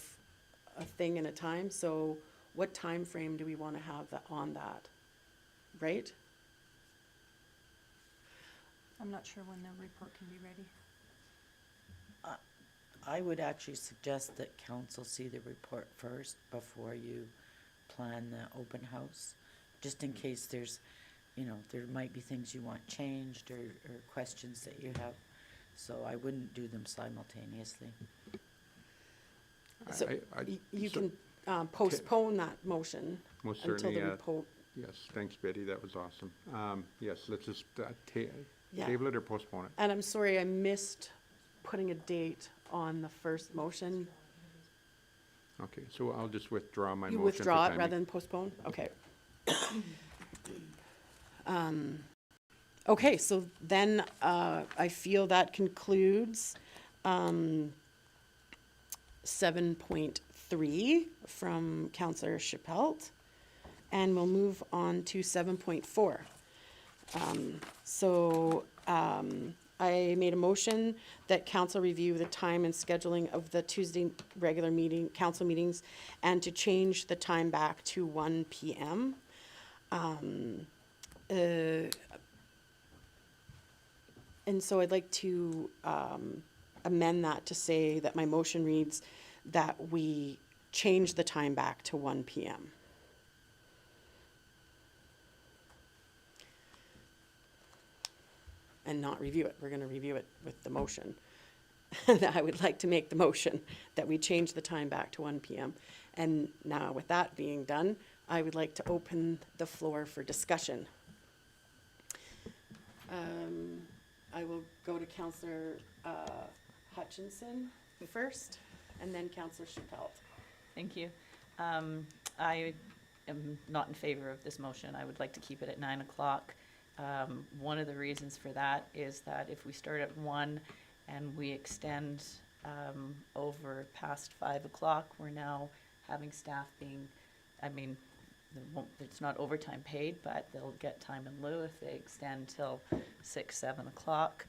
a thing and a time, so what time frame do we want to have that on that? Right? I'm not sure when the report can be ready. I would actually suggest that council see the report first before you plan the open house, just in case there's, you know, there might be things you want changed or questions that you have. So I wouldn't do them simultaneously. So I- you so- can postpone that motion Most until certainly, the report. yes, thanks Betty, that was awesome. Yes, let's just Yeah. table it or postpone it. And I'm sorry, I missed putting a date on the first motion. Okay, so I'll just withdraw my You motion. for withdraw it timing. rather than postpone? Okay. Okay, so then I feel that concludes 7.3 from Councillor Chappelle. And we'll move on to 7.4. I made a motion that council review the time and scheduling of the Tuesday regular meeting, council meetings, and to change the time back to 1 PM. And so I'd like to amend that to say that my motion reads that we change the time back to 1 PM. And not review it. We're gonna review it with the motion. I would like to make the motion that we change the time back to 1 PM. And now with that being done, I would like to open the floor for discussion. I will go to Councillor Hutchinson first, and then Councillor Chappelle. Thank you. I am not in favor of this motion. I would like to keep it at 9 o'clock. One of the reasons for that is that if we start at 1 and we extend over past 5 o'clock, we're now having staff being, I mean, it's not overtime paid, but they'll get time in lieu if they extend till 6, 7 o'clock.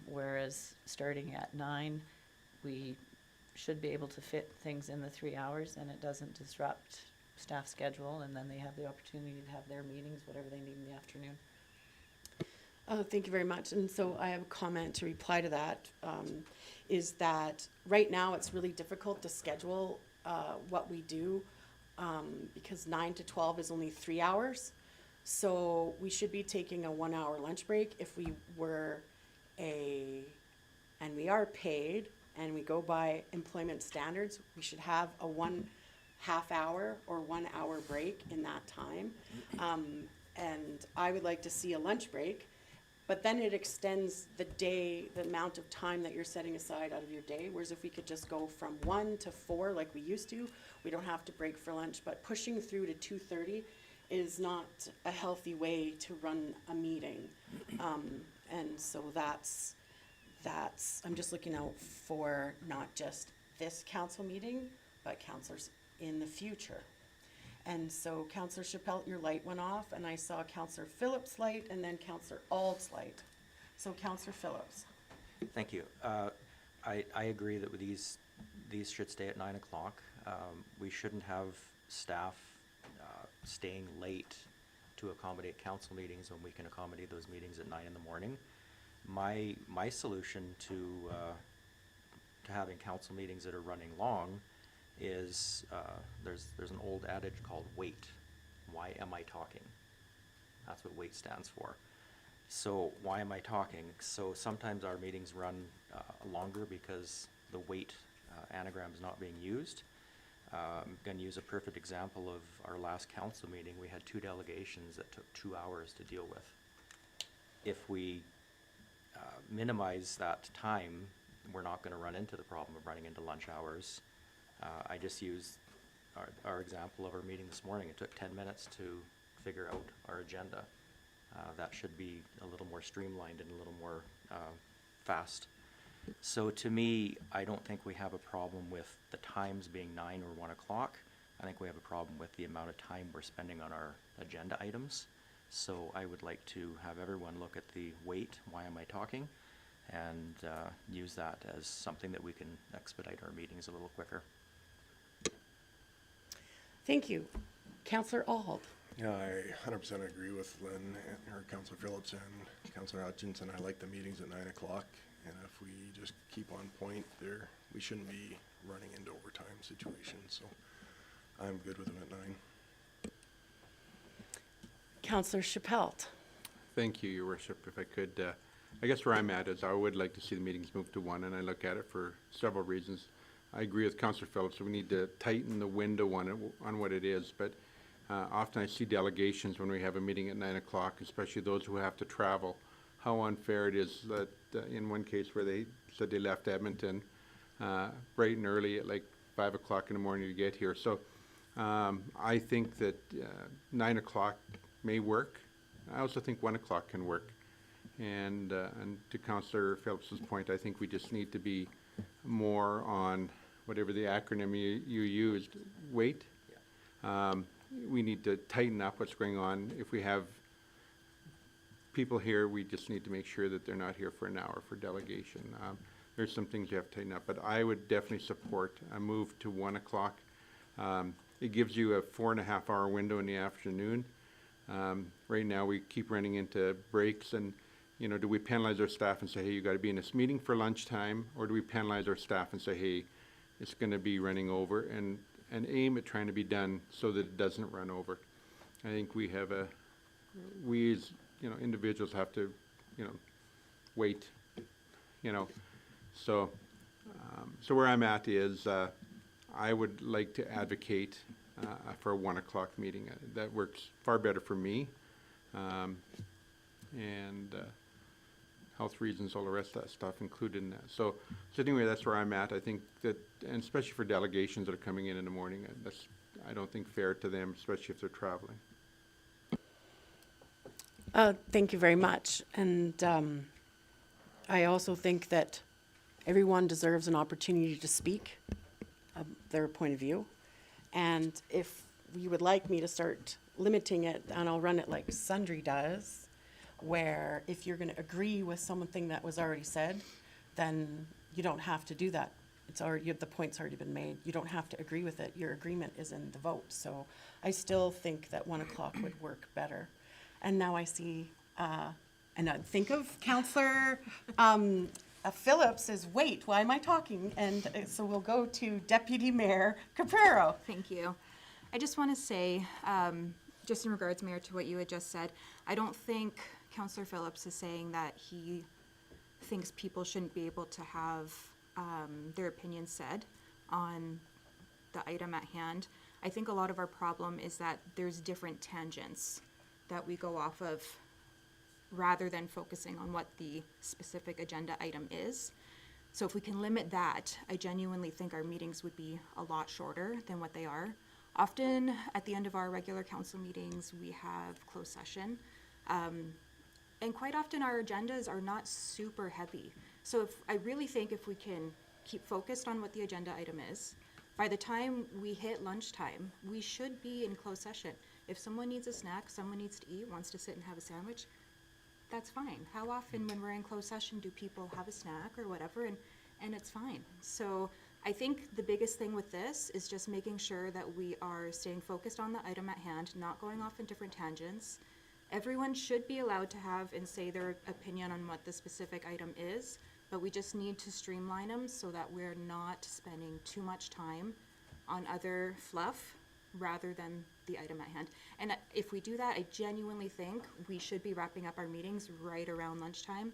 Whereas starting at 9, we should be able to fit things in the 3 hours and it doesn't disrupt staff schedule, and then they have the opportunity to have their meetings, whatever they need in the afternoon. Thank you very much. And so I have a comment to reply to that, is that right now it's really difficult to schedule what we do because 9 to 12 is only 3 hours. So we should be taking a 1 hour lunch break if we were and we are paid and we go by employment standards, we should have a 1/2 hour or 1 hour break in that time. And I would like to see a lunch break, but then it extends the day, the amount of time that you're setting aside out of your day. Whereas if we could just go from 1 to 4 like we used to, we don't have to break for lunch. But pushing through to 2:30 is not a healthy way to run a meeting. And so that's, I'm just looking out for not just this council meeting, but councillors in the future. And so Councillor Chappelle, your light went off, and I saw Councillor Phillips' light, and then Councillor Ald's light. So Councillor Phillips. Thank you. I agree that with these should stay at 9 o'clock. We shouldn't have staff staying late to accommodate council meetings when we can accommodate those meetings at 9 in the morning. My solution to having council meetings that are running long is there's an old adage called WAIT. Why am I talking? That's what WAIT stands for. So why am I talking? So sometimes our meetings run longer because the WAIT anagram is not being used. Gonna use a perfect example of our last council meeting. We had 2 delegations that took 2 hours to deal with. If we minimize that time, we're not gonna run into the problem of running into lunch hours. I just used our example of our meeting this morning. It took 10 minutes to figure out our agenda. That should be a little more streamlined and a little more fast. So to me, I don't think we have a problem with the times being 9 or 1 o'clock. I think we have a problem with the amount of time we're spending on our agenda items. So I would like to have everyone look at the wait, why am I talking, and use that as something that we can expedite our meetings a little quicker. Thank you. Counselor Auld. Yeah, I 100% agree with Lynn or Councillor Phillips and Councillor Hutchinson. I like the meetings at 9 o'clock, and if we just keep on point there, we shouldn't be running into overtime situations, so I'm good with them at 9. Counselor Chappelle. Thank you, Your Worship. If I could, I guess where I'm at is I would like to see the meetings move to 1, and I look at it for several reasons. I agree with Councillor Phillips. We need to tighten the window on what it is, but often I see delegations when we have a meeting at 9 o'clock, especially those who have to travel, how unfair it is that in one case where they said they left Edmonton bright and early at like 5 o'clock in the morning to get here. So I think that 9 o'clock may work. I also think 1 o'clock can work. And to Councillor Phillips's point, I think we just need to be more on whatever the acronym you used, wait. We need to tighten up what's going on. If we have people here, we just need to make sure that they're not here for an hour for delegation. There's some things you have to tighten up, but I would definitely support a move to 1 o'clock. It gives you a 4.5-hour window in the afternoon. Right now, we keep running into breaks, and you know, do we penalize our staff and say, hey, you got to be in this meeting for lunchtime, or do we penalize our staff and say, hey, it's going to be running over, and aim at trying to be done so that it doesn't run over? I think we have we as, you know, individuals have to, you know, wait, you know. So, so where I'm at is I would like to advocate for a 1 o'clock meeting. That works far better for me. And health reasons, all the rest of that stuff included in that. So anyway, that's where I'm at. I think that, and especially for delegations that are coming in the morning, that's, I don't think, fair to them, especially if they're traveling. Thank you very much. And I also think that everyone deserves an opportunity to speak their point of view. And if you would like me to start limiting it, and I'll run it like Sundry does, where if you're going to agree with something that was already said, then you don't have to do that. It's already, the point's already been made. You don't have to agree with it. Your agreement is in the vote. So I still think that 1 o'clock would work better. And now I see, and I think of Councillor Phillips as, wait, why am I talking? And so we'll go to Deputy Mayor Caprero. Thank you. I just want to say, just in regards, Mayor, to what you had just said, I don't think Councillor Phillips is saying that he thinks people shouldn't be able to have their opinions said on the item at hand. I think a lot of our problem is that there's different tangents that we go off of rather than focusing on what the specific agenda item is. So if we can limit that, I genuinely think our meetings would be a lot shorter than what they are. Often at the end of our regular council meetings, we have closed session. And quite often our agendas are not super heavy. So I really think if we can keep focused on what the agenda item is, by the time we hit lunchtime, we should be in closed session. If someone needs a snack, someone needs to eat, wants to sit and have a sandwich, that's fine. How often when we're in closed session do people have a snack or whatever, and it's fine. So I think the biggest thing with this is just making sure that we are staying focused on the item at hand, not going off in different tangents. Everyone should be allowed to have and say their opinion on what the specific item is, but we just need to streamline them so that we're not spending too much time on other fluff rather than the item at hand. And if we do that, I genuinely think we should be wrapping up our meetings right around lunchtime,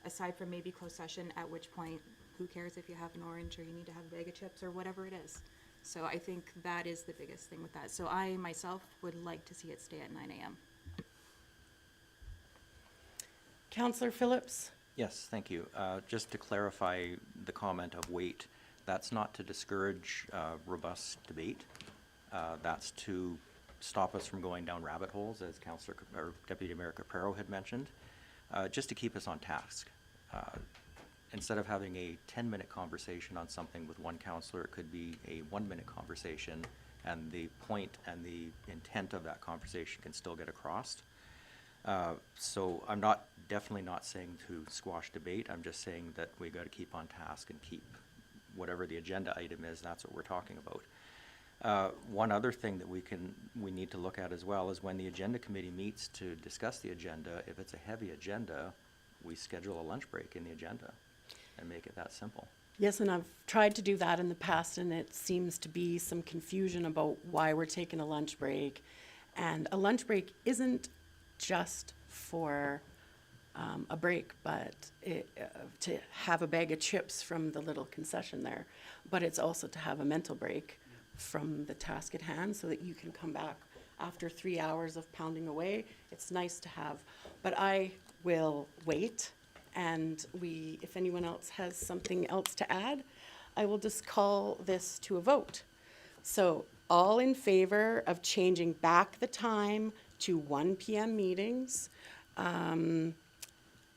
aside from maybe closed session, at which point, who cares if you have an orange or you need to have a bag of chips or whatever it is. So I think that is the biggest thing with that. So I myself would like to see it stay at 9 AM. Counselor Phillips? Yes, thank you. Just to clarify the comment of wait, that's not to discourage robust debate. That's to stop us from going down rabbit holes, as Councillor, or Deputy Mayor Caprero had mentioned, just to keep us on task. Instead of having a 10-minute conversation on something with one councillor, it could be a 1-minute conversation, and the point and the intent of that conversation can still get across. So I'm definitely not saying to squash debate. I'm just saying that we got to keep on task and keep whatever the agenda item is, that's what we're talking about. One other thing that we need to look at as well is when the agenda committee meets to discuss the agenda, if it's a heavy agenda, we schedule a lunch break in the agenda and make it that simple. Yes, and I've tried to do that in the past, and it seems to be some confusion about why we're taking a lunch break. And a lunch break isn't just for a break, but to have a bag of chips from the little concession there. But it's also to have a mental break from the task at hand so that you can come back after 3 hours of pounding away. It's nice to have, but I will wait. And if anyone else has something else to add, I will just call this to a vote. So all in favor of changing back the time to 1 p.m. meetings,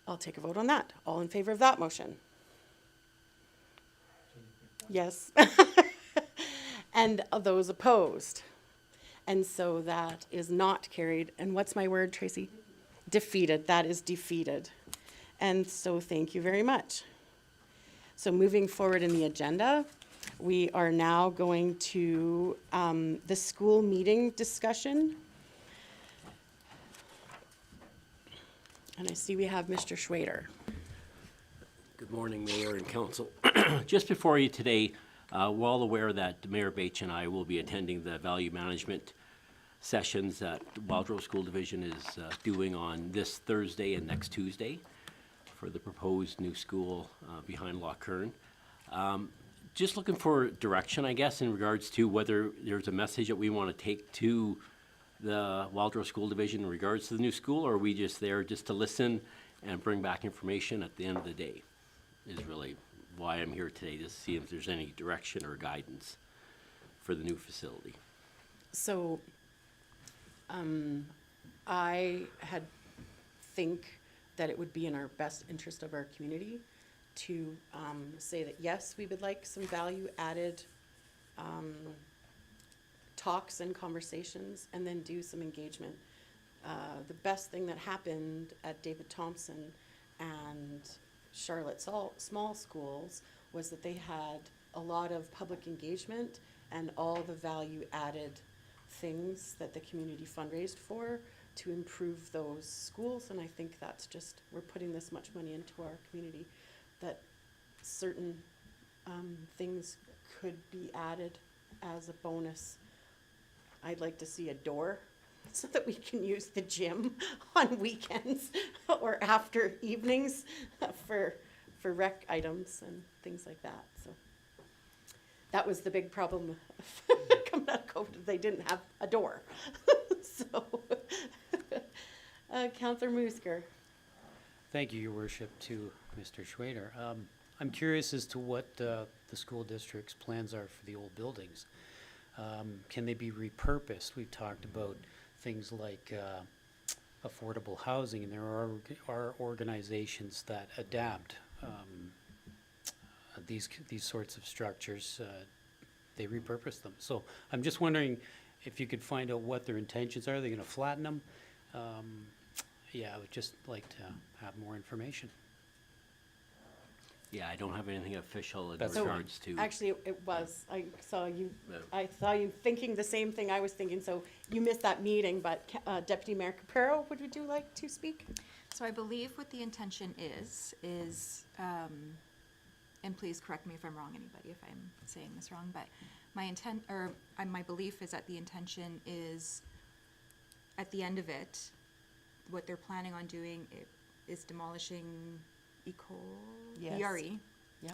I'll take a vote on that. All in favor of that motion? Yes. And those opposed? And so that is not carried. And what's my word, Tracy? Defeated. That is defeated. And so thank you very much. So moving forward in the agenda, we are now going to the school meeting discussion. And I see we have Mr. Schwader. Good morning, Mayor and Council. Just before you today, well aware that Mayor Bache and I will be attending the value management sessions that Wildrose School Division is doing on this Thursday and next Tuesday for the proposed new school behind Loch Kern. Just looking for direction, I guess, in regards to whether there's a message that we want to take to the Wildrose School Division in regards to the new school, or are we just there just to listen and bring back information at the end of the day, is really why I'm here today, to see if there's any direction or guidance for the new facility. So I think that it would be in our best interest of our community to say that, yes, we would like some value-added talks and conversations, and then do some engagement. The best thing that happened at David Thompson and Charlotte Small Schools was that they had a lot of public engagement and all the value-added things that the community fundraised for to improve those schools. And I think that's just, we're putting this much money into our community, that certain things could be added as a bonus. I'd like to see a door so that we can use the gym on weekends or after evenings for rec items and things like that. So that was the big problem coming out of COVID. They didn't have a door. So, Councillor Musker. Thank you, Your Worship, to Mr. Schwader. I'm curious as to what the school district's plans are for the old buildings. Can they be repurposed? We've talked about things like affordable housing, and there are organizations that adapt these sorts of structures. They repurpose them. So I'm just wondering if you could find out what their intentions are. Are they going to flatten them? Yeah, I would just like to have more information. Yeah, I don't have anything official in That's regards to. Actually, it was. I saw you thinking the same thing I was thinking, so you missed that meeting, but Deputy Mayor Caprero, would you like to speak? So I believe what the intention is, and please correct me if I'm wrong, anybody, if I'm saying this wrong, but my belief is that the intention is, at the end of it, what they're planning on doing is demolishing Yes. ERE. Yeah.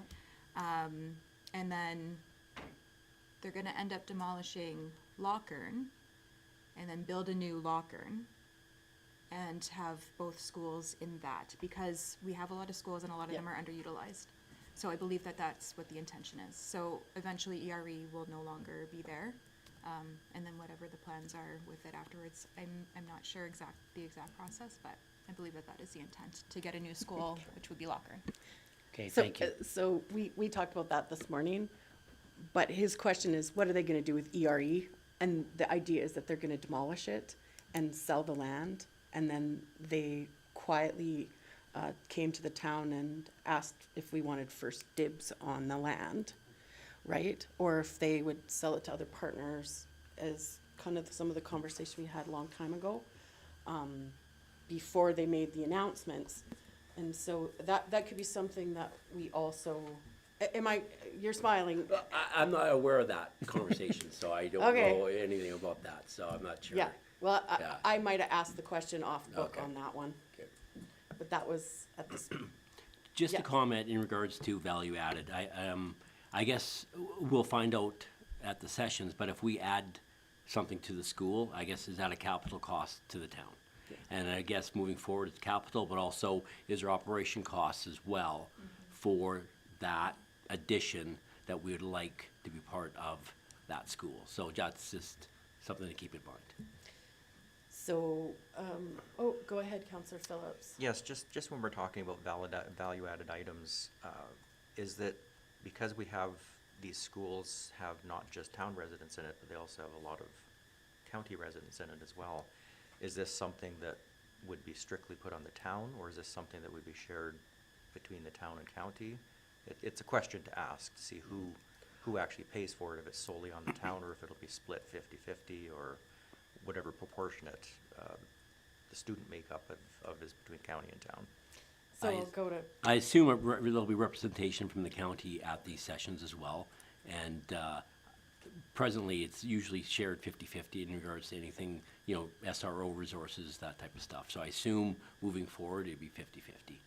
And then they're gonna end up demolishing Lockern and then build a new Lockern and have both schools in that, because we have a lot of schools and a lot of them Yep. are underutilized. So I believe that that's what the intention is. So eventually ERE will no longer be there. And then whatever the plans are with it afterwards, I'm not sure the exact process, but I believe that that is the intent, to get a new school, which would be Lockern. Okay, So, thank you. So we talked about that this morning, but his question is, what are they gonna do with ERE? And the idea is that they're gonna demolish it and sell the land, and then they quietly came to the town and asked if we wanted first dibs on the land, right? Or if they would sell it to other partners, as kind of some of the conversation we had a long time ago, before they made the announcements. And so that could be something that we also, you're smiling, I'm not aware of that conversation, so I don't Okay. know anything about that, so I'm not sure. yeah. Well, Yeah. I might have asked the question off book Okay. on that one, Okay. but that was at the, Just a Yeah. comment in regards to value added. I guess we'll find out at the sessions, but if we add something to the school, I guess is that a capital cost to the town? And I guess moving forward, it's capital, but also is there operation costs as well for that addition that we would like to be part of that school? So that's just something to keep in mind. so, go ahead, Counselor Phillips. Yes, just when we're talking about value-added items, is that because we have, these schools have not just town residents in it, but they also have a lot of county residents in it as well. Is this something that would be strictly put on the town, or is this something that would be shared between the town and county? It's a question to ask, to see who actually pays for it, if it's solely on the town, or if it'll be split 50-50, or whatever proportionate the student makeup of is between county and town. So I- I'll go to, I assume there'll be representation from the county at these sessions as well. And presently, it's usually shared 50-50 in regards to anything, SRO resources, that type of stuff. So I assume moving forward, it'd be 50-50.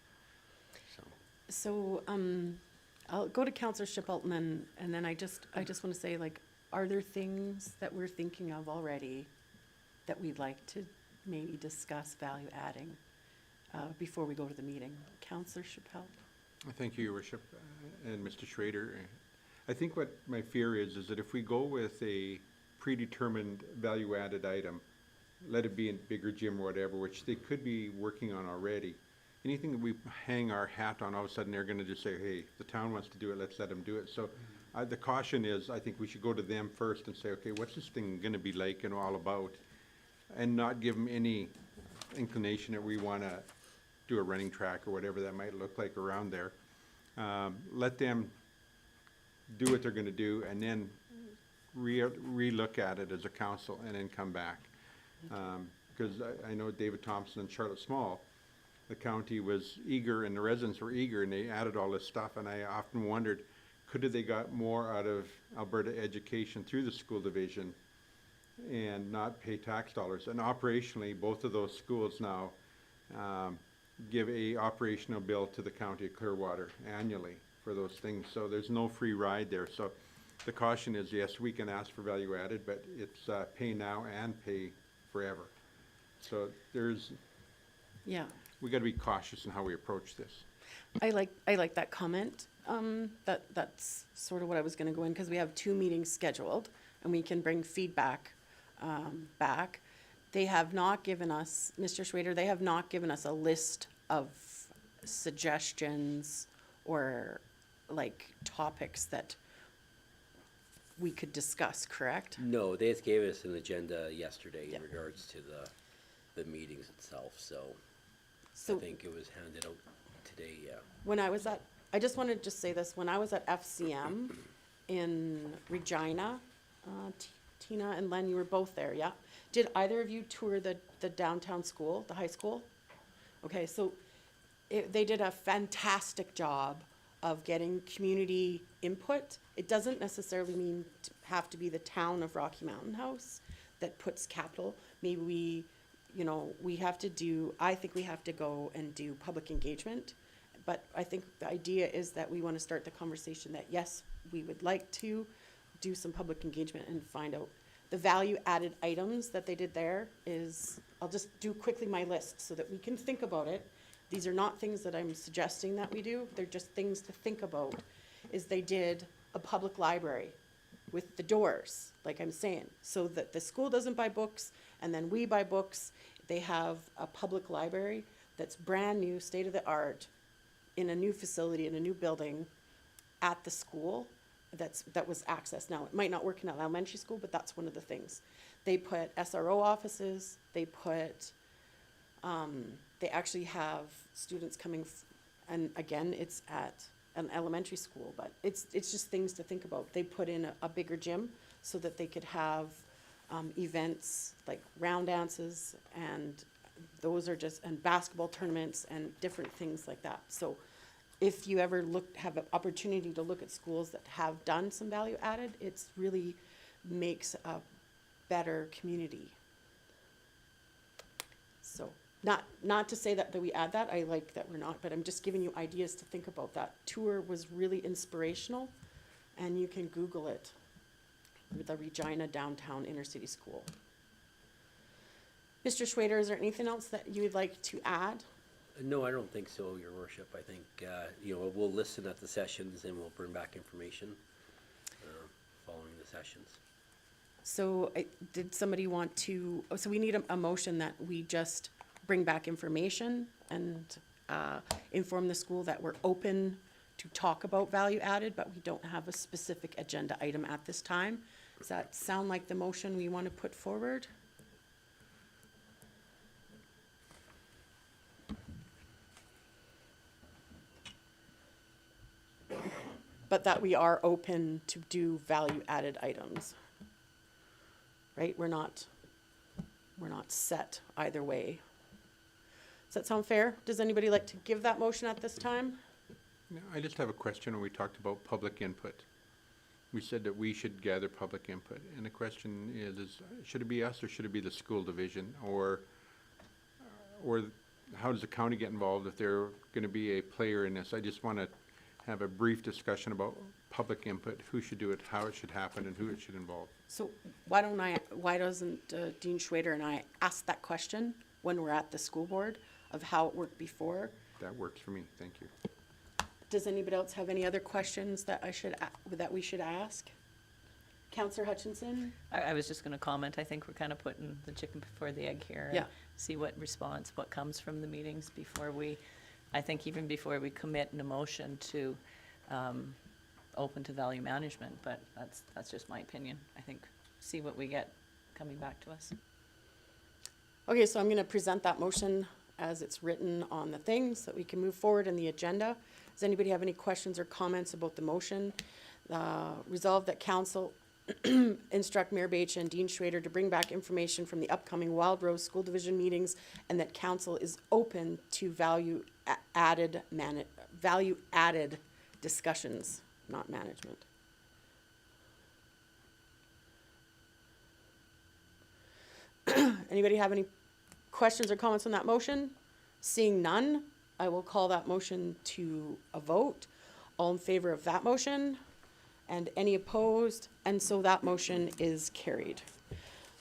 So, I'll go to Counselor Shipelton, and then I just want to say, like, are there things that we're thinking of already that we'd like to maybe discuss value adding before we go to the meeting? Counselor Chappell? Thank you, Your Worship, and Mr. Schrader. I think what my fear is that if we go with a predetermined value-added item, let it be in bigger gym or whatever, which they could be working on already, anything that we hang our hat on, all of a sudden they're gonna just say, hey, the town wants to do it, let's let them do it. So the caution is, I think we should go to them first and say, okay, what's this thing gonna be like and all about? And not give them any inclination that we wanna do a running track or whatever that might look like around there. Let them do what they're gonna do, and then re-look at it as a council, and then come back. Because I know David Thompson and Charlotte Small, the county was eager, and the residents were eager, and they added all this stuff, and I often wondered, could have they got more out of Alberta education through the school division and not pay tax dollars? And operationally, both of those schools now give a operational bill to the county of Clearwater annually for those things, so there's no free ride there. So the caution is, yes, we can ask for value added, but it's pay now and pay forever. So Yeah, we gotta be cautious in how we approach this. I like that comment. That's sort of what I was gonna go in, because we have 2 meetings scheduled, and we can bring feedback back. They have not given us, Mr. Schrader, they have not given us a list of suggestions or like topics that we could discuss, correct? no, they just gave us an agenda yesterday Yeah. in regards to the meetings itself, so I So think it was handed out today, yeah. when I was at, I just wanted to just say this, when I was at FCM in Regina, Tina and Len, you were both there, yeah? Did either of you tour the downtown school, the high school? Okay, so they did a fantastic job of getting community input. It doesn't necessarily mean to have to be the town of Rocky Mountain House that puts capital. Maybe we have to do, I think we have to go and do public engagement. But I think the idea is that we want to start the conversation that, yes, we would like to do some public engagement and find out. The value-added items that they did there is, I'll just do quickly my list so that we can think about it. These are not things that I'm suggesting that we do, they're just things to think about. Is they did a public library with the doors, like I'm saying, so that the school doesn't buy books and then we buy books. They have a public library that's brand new, state-of-the-art, in a new facility, in a new building at the school that was accessed. Now, it might not work in an elementary school, but that's one of the things. They put SRO offices, they put, they actually have students coming, and again, it's at an elementary school, but it's just things to think about. They put in a bigger gym so that they could have events like round dances, and those are just, and basketball tournaments and different things like that. So if you ever have an opportunity to look at schools that have done some value added, it's really makes a better community. So not to say that we add that, I like that we're not, but I'm just giving you ideas to think about. That tour was really inspirational, and you can Google it, the Regina Downtown Inner City School. Mr. Schwader, is there anything else that you would like to add? No, I don't think so, Your Worship. I think, we'll listen at the sessions and we'll bring back information following the sessions. So did somebody want to, so we need a motion that we just bring back information and inform the school that we're open to talk about value added, but we don't have a specific agenda item at this time. Does that sound like the motion we want to put forward? But that we are open to do value-added items. Right, we're not set either way. Does that sound fair? Does anybody like to give that motion at this time? No, I just have a question when we talked about public input. We said that we should gather public input, and the question is should it be us or should it be the school division? Or how does the county get involved if they're gonna be a player in this? I just wanna have a brief discussion about public input, who should do it, how it should happen, and who it should involve. So why doesn't Dean Schwader and I ask that question when we're at the school board of how it worked before? That works for me, thank you. Does anybody else have any other questions that we should ask? Counselor Hutchinson? I was just gonna comment, I think we're kind of putting the chicken before the egg here. and Yeah. See what response, what comes from the meetings before we, I think even before we commit an emotion to, open to value management, but that's just my opinion. I think, see what we get coming back to us. Okay, so I'm gonna present that motion as it's written on the thing so that we can move forward in the agenda. Does anybody have any questions or comments about the motion? Resolve that council instruct Mayor Bache and Dean Schwader to bring back information from the upcoming Wild Rose School Division meetings, and that council is open to value-added discussions, not management. Anybody have any questions or comments on that motion? Seeing none, I will call that motion to a vote. All in favor of that motion? And any opposed? And so that motion is carried.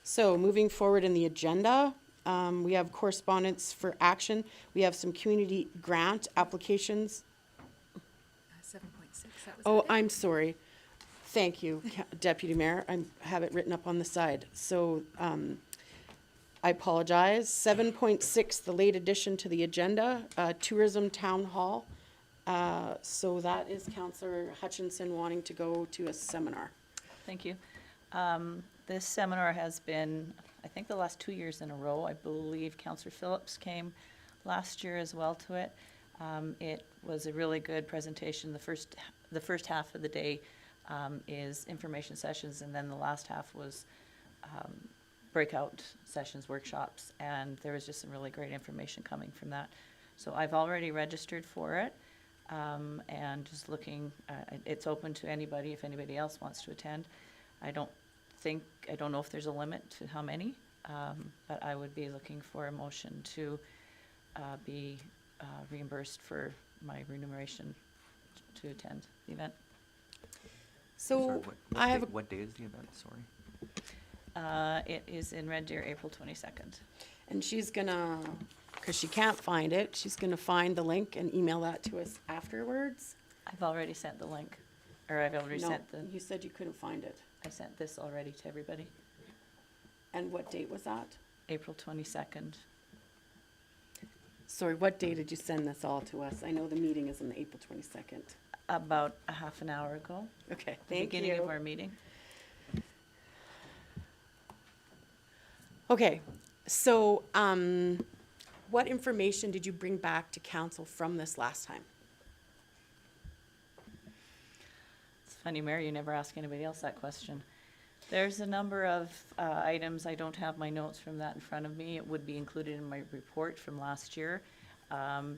So moving forward in the agenda, we have correspondence for action. We have some community grant applications. 7.6, that was. Oh, I'm sorry. Thank you, Deputy Mayor. I have it written up on the side. So, I apologize. 7.6, the late addition to the agenda, Tourism Town Hall. So that is Councillor Hutchinson wanting to go to a seminar. Thank you. This seminar has been, I think, the last 2 years in a row. I believe Councillor Phillips came last year as well to it. It was a really good presentation. The first half of the day is information sessions, and then the last half was breakout sessions, workshops, and there was just some really great information coming from that. So I've already registered for it, and just looking, it's open to anybody if anybody else wants to attend. I don't know if there's a limit to how many, but I would be looking for a motion to be reimbursed for my remuneration to attend the event. Sorry, So what I have, day- What day is the event, sorry? It is in Red Deer, April 22nd. and she's gonna, because she can't find it, she's gonna find the link and email that to us afterwards. I've already sent the link, or I've already No, sent the, you said you couldn't find it. I sent this already to everybody, And what date was that? April 22nd. Sorry, what day did you send this all to us? I know the meeting is on the April 22nd. About a half an hour ago. Okay, The thank beginning of you. our meeting. Okay, so, what information did you bring back to council from this last time? It's funny, Mary, you never ask anybody else that question. There's a number of items, I don't have my notes from that in front of me. It would be included in my report from last year.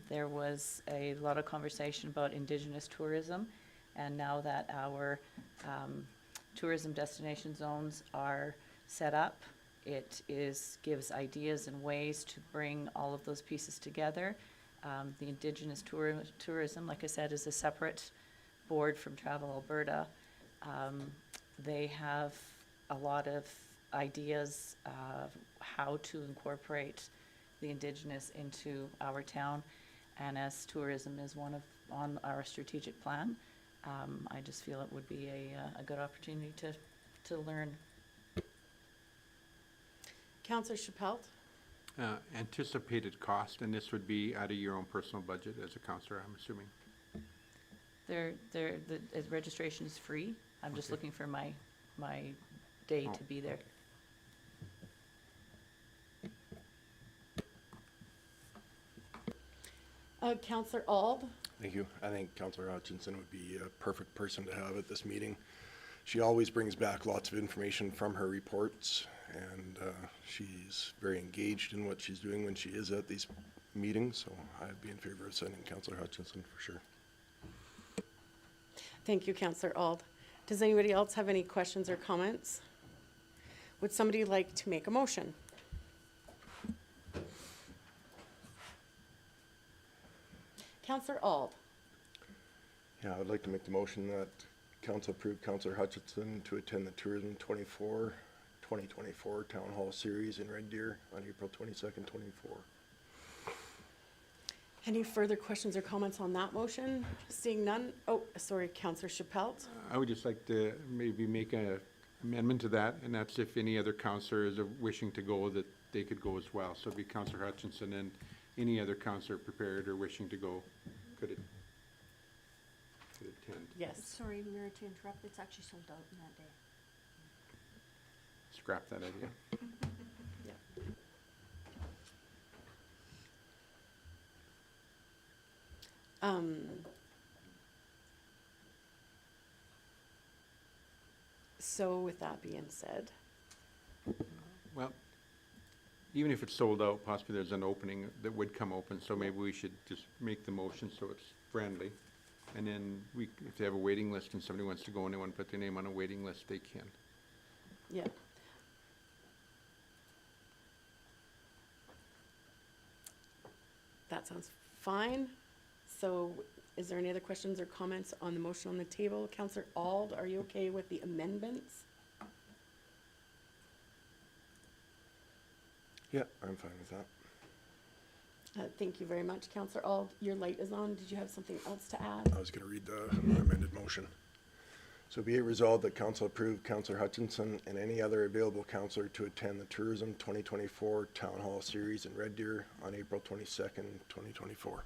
There was a lot of conversation about Indigenous tourism, and now that our tourism destination zones are set up, it gives ideas and ways to bring all of those pieces together. The Indigenous tourism, like I said, is a separate board from Travel Alberta. They have a lot of ideas of how to incorporate the Indigenous into our town. And as tourism is on our strategic plan, I just feel it would be a good opportunity to learn. Counselor Chappelle? Anticipated cost, and this would be out of your own personal budget as a counselor, I'm assuming. The registration is free. I'm just Okay. looking for my day Oh, to be there. Counselor Ald? Thank you. I think Councillor Hutchinson would be a perfect person to have at this meeting. She always brings back lots of information from her reports, and she's very engaged in what she's doing when she is at these meetings, so I'd be in favor of sending Councillor Hutchinson for sure. Thank you, Counselor Ald. Does anybody else have any questions or comments? Would somebody like to make a motion? Counselor Ald? Yeah, I'd like to make the motion that council approve Councillor Hutchinson to attend the Tourism 2024 Town Hall Series in Red Deer on April 22nd, 24. Any further questions or comments on that motion? Seeing none, oh, sorry, Counselor Chappelle? I would just like to maybe make an amendment to that, and that's if any other counselor is wishing to go, that they could go as well. So it'd be Counselor Hutchinson, and any other counselor prepared or wishing to go could attend. Yes. Sorry, Mayor, to interrupt, it's actually sold out in that day. Scrap that idea. So with that being said, Well, even if it's sold out, possibly there's an opening that would come open, so maybe we should just make the motion so it's friendly. And then if they have a waiting list and somebody wants to go and they want to put their name on a waiting list, they can. yeah. That sounds fine. So is there any other questions or comments on the motion on the table? Counselor Ald, are you okay with the amendments? Yeah, I'm fine with that. Thank you very much, Counselor Ald. Your light is on. Did you have something else to add? I was going to read the amended motion. So be it resolved that council approve Councillor Hutchinson and any other available councillor to attend the Tourism 2024 Town Hall Series in Red Deer on April 22nd, 2024.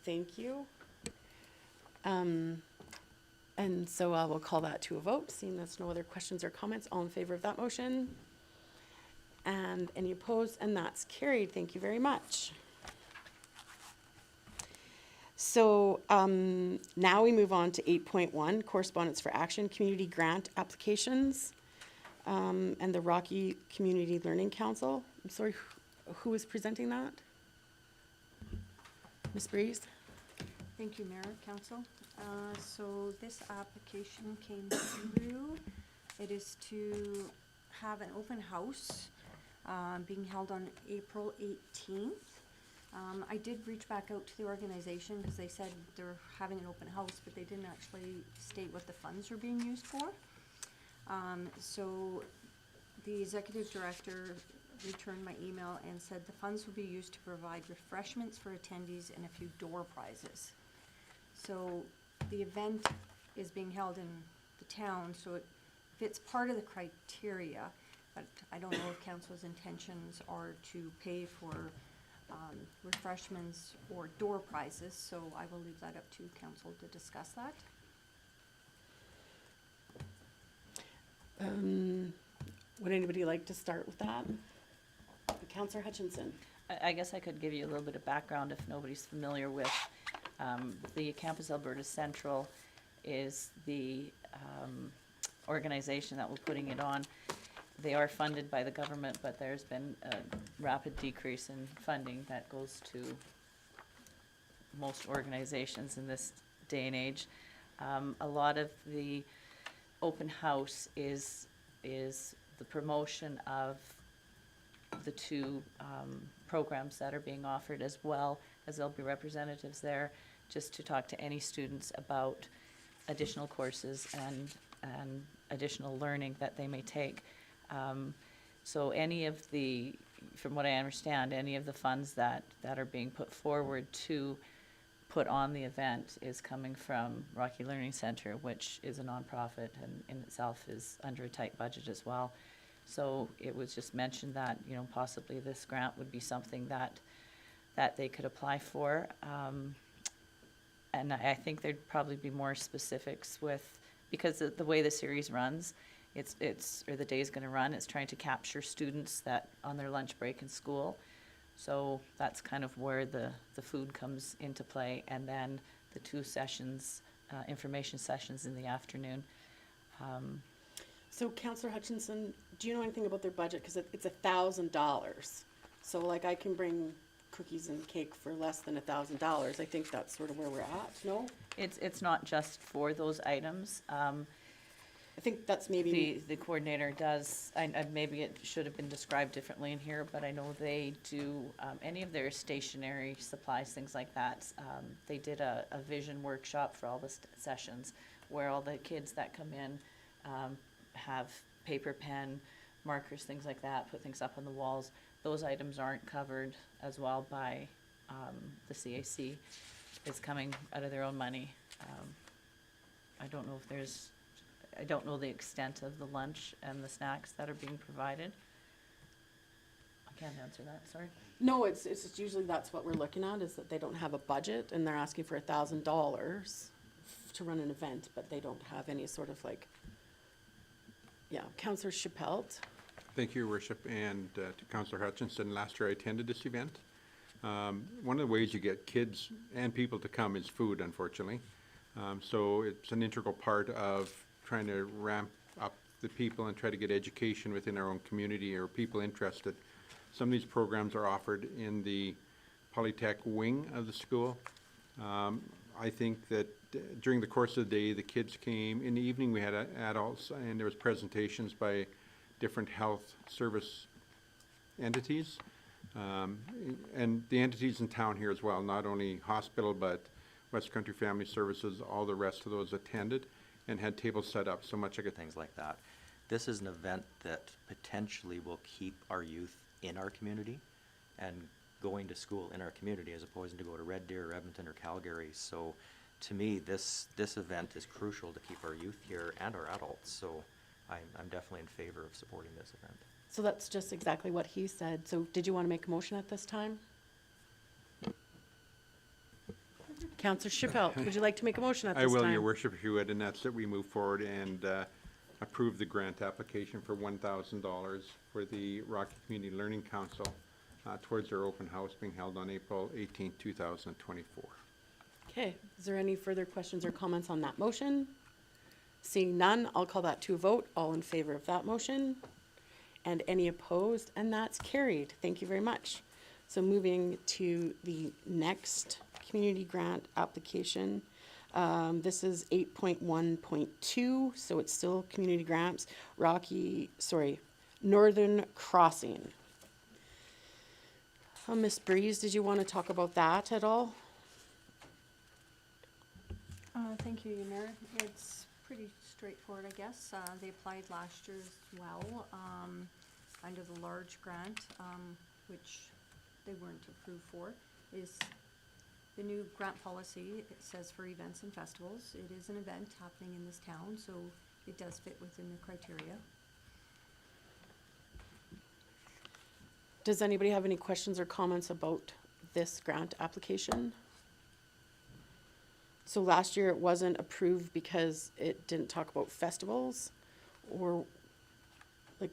Thank you. And so I will call that to a vote, seeing there's no other questions or comments. All in favor of that motion? And any opposed? And that's carried. Thank you very much. So now we move on to 8.1, correspondence for action, community grant applications, and the Rocky Community Learning Council. I'm sorry, who is presenting that? Ms. Breeze? Thank you, Mayor, Council. So this application came through. It is to have an open house being held on April 18th. I did reach back out to the organization because they said they're having an open house, but they didn't actually state what the funds are being used for. So the executive director returned my email and said the funds will be used to provide refreshments for attendees and a few door prizes. So the event is being held in the town, so it fits part of the criteria, but I don't know if council's intentions are to pay for refreshments or door prizes, so I will leave that up to council to discuss that. Would anybody like to start with that? Counselor Hutchinson. I guess I could give you a little bit of background if nobody's familiar with, the Campus Alberta Central is the, organization that we're putting it on. They are funded by the government, but there's been a rapid decrease in funding that goes to most organizations in this day and age. A lot of the open house is the promotion of the two programs that are being offered, as well as there'll be representatives there just to talk to any students about additional courses and additional learning that they may take. So any of the, from what I understand, any of the funds that are being put forward to put on the event is coming from Rocky Learning Center, which is a nonprofit and in itself is under a tight budget as well. So it was just mentioned that, you know, possibly this grant would be something that they could apply for. And I think there'd probably be more specifics with, because the way the series runs, or the day's gonna run, it's trying to capture students that, on their lunch break in school. So that's kind of where the food comes into play, and then the two sessions, information sessions in the afternoon. So Counselor Hutchinson, do you know anything about their budget? Cause it's $1,000. So like I can bring cookies and cake for less than $1,000. I think that's sort of where we're at, no? It's not just for those items. I think that's maybe. The coordinator does, maybe it should have been described differently in here, but I know they do, any of their stationery supplies, things like that. They did a vision workshop for all the sessions, where all the kids that come in, have paper, pen, markers, things like that, put things up on the walls. Those items aren't covered as well by, the CAC. It's coming out of their own money. I don't know the extent of the lunch and the snacks that are being provided. I can't answer that, sorry. No, it's just usually that's what we're looking at, is that they don't have a budget and they're asking for $1,000 to run an event, but they don't have any sort of like, yeah. Counselor Chappelle. Thank you, Your Worship, and to Councillor Hutchinson. Last year I attended this event. One of the ways you get kids and people to come is food, unfortunately. So it's an integral part of trying to ramp up the people and try to get education within our own community or people interested. Some of these programs are offered in the Polytech wing of the school. I think that during the course of the day, the kids came. In the evening, we had adults, and there was presentations by different health service entities. And the entities in town here as well, not only hospital, but West Country Family Services, all the rest of those attended and had tables set up, so much I could. Things like that. This is an event that potentially will keep our youth in our community and going to school in our community, as opposed to go to Red Deer, Edmonton, or Calgary. So to me, this event is crucial to keep our youth here and our adults. So I'm definitely in favor of supporting this event. So that's just exactly what he said. So did you want to make a motion at this time? Counselor Chappelle, would you like to make a motion at this I time? will, Your Worship, if you would, and that's that we move forward and approve the grant application for $1,000 for the Rocky Community Learning Council towards their open house being held on April 18, 2024. Okay, is there any further questions or comments on that motion? Seeing none, I'll call that to a vote. All in favor of that motion? And any opposed? And that's carried. Thank you very much. So moving to the next community grant application. This is 8.1.2, so it's still community grants. Northern Crossing. Ms. Breeze, did you want to talk about that at all? Thank you, Mayor. It's pretty straightforward, I guess. They applied last year as well, under the large grant, which they weren't approved for, is the new grant policy. It says for events and festivals. It is an event happening in this town, so it does fit within the criteria. Does anybody have any questions or comments about this grant application? So last year it wasn't approved because it didn't talk about festivals, or like,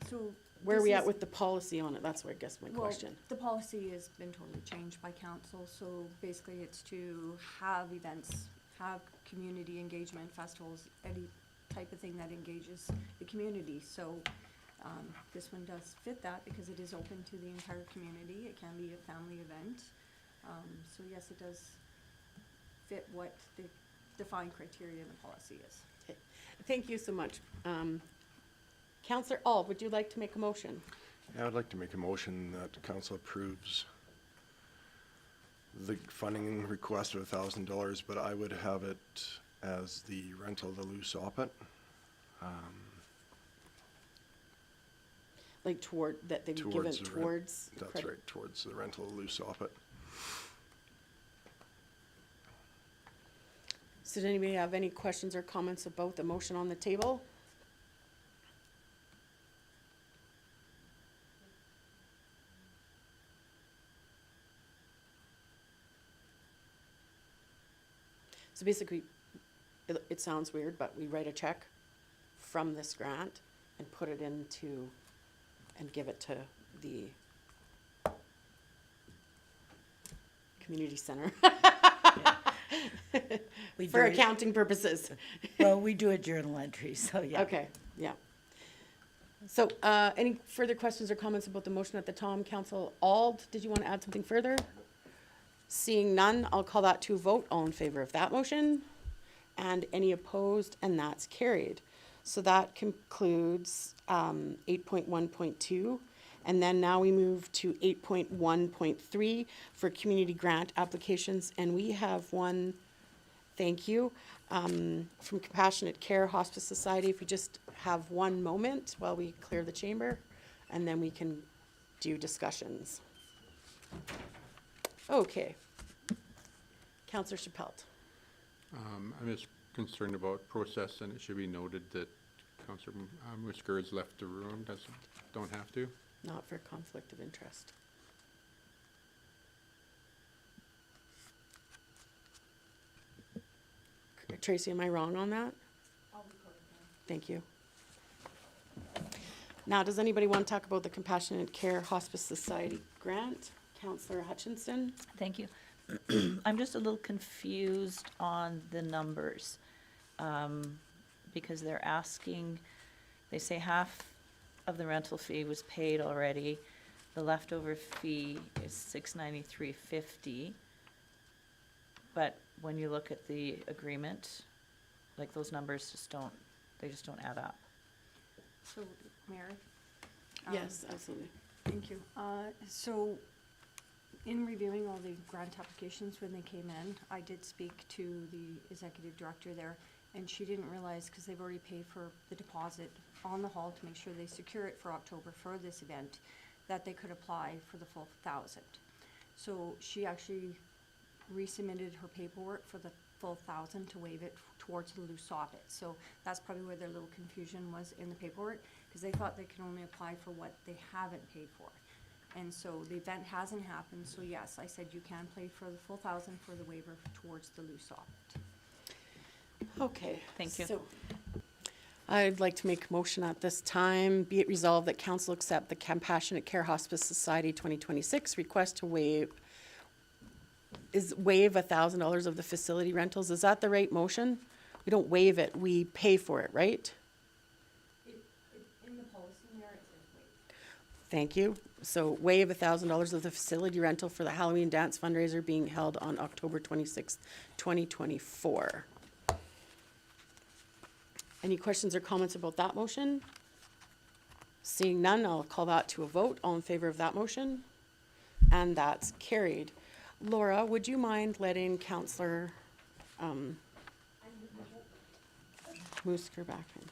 So. where are this we at is- with the policy on it? That's what I guess my Well, question. the policy has been totally changed by council, so basically it's to have events, have community engagement, festivals, any type of thing that engages the community. So, this one does fit that because it is open to the entire community. It can be a family event. So yes, it does fit what the defined criteria in the policy is. Thank you so much. Counselor Auld, would you like to make a motion? Yeah, I'd like to make a motion that council approves the funding request of $1,000, but I would have it as the rental of the Lou Soppet. Like toward, that they would give it Towards the rent- towards? the That's credit- right, towards the rental of Lou Soppet. So does anybody have any questions or comments about the motion on the table? So basically, it sounds weird, but we write a check from this grant and put it into, and give it to the community center We for do it- accounting purposes. Well, we do a journal entry, so yeah. Okay, yeah. So, any further questions or comments about the motion at the time? Council Auld, did you want to add something further? Seeing none, I'll call that to a vote. All in favor of that motion? And any opposed? And that's carried. So that concludes 8.1.2. And then now we move to 8.1.3 for community grant applications. And we have one, thank you, from Compassionate Care Hospice Society. If we just have one moment while we clear the chamber, and then we can do discussions. Okay. Counselor Chappelle. I'm just concerned about process, and it should be noted that Councillor Musker has left the room, don't have to. Not for conflict of interest. Tracy, am I wrong on that? Thank you. Now, does anybody want to talk about the Compassionate Care Hospice Society grant? Counselor Hutchinson? Thank you. I'm just a little confused on the numbers, because they're asking, they say half of the rental fee was paid already. The leftover fee is $693.50. But when you look at the agreement, like those numbers just don't add up. So, Mayor? Yes, absolutely. Thank you. So, in reviewing all the grant applications when they came in, I did speak to the executive director there, and she didn't realize, because they've already paid for the deposit on the hall to make sure they secure it for October for this event, that they could apply for the full 1,000. So she actually resubmitted her paperwork for the full 1,000 to waive it towards the loose soffit. So that's probably where their little confusion was in the paperwork, because they thought they could only apply for what they haven't paid for. And so the event hasn't happened, so yes, I said you can play for the full 1,000 for the waiver towards the loose soffit. Okay. Thank you. So, I'd like to make a motion at this time. Be it resolved that council accept the Compassionate Care Hospice Society 2026 request to waive $1,000 of the facility rentals. Is that the right motion? We don't waive it, we pay for it, right? In the policy there, it says waive. Thank you. So waive $1,000 of the facility rental for the Halloween dance fundraiser being held on October 26th, 2024. Any questions or comments about that motion? Seeing none, I'll call that to a vote. All in favor of that motion? And that's carried. Laura, would you mind letting Counselor Moosker back in?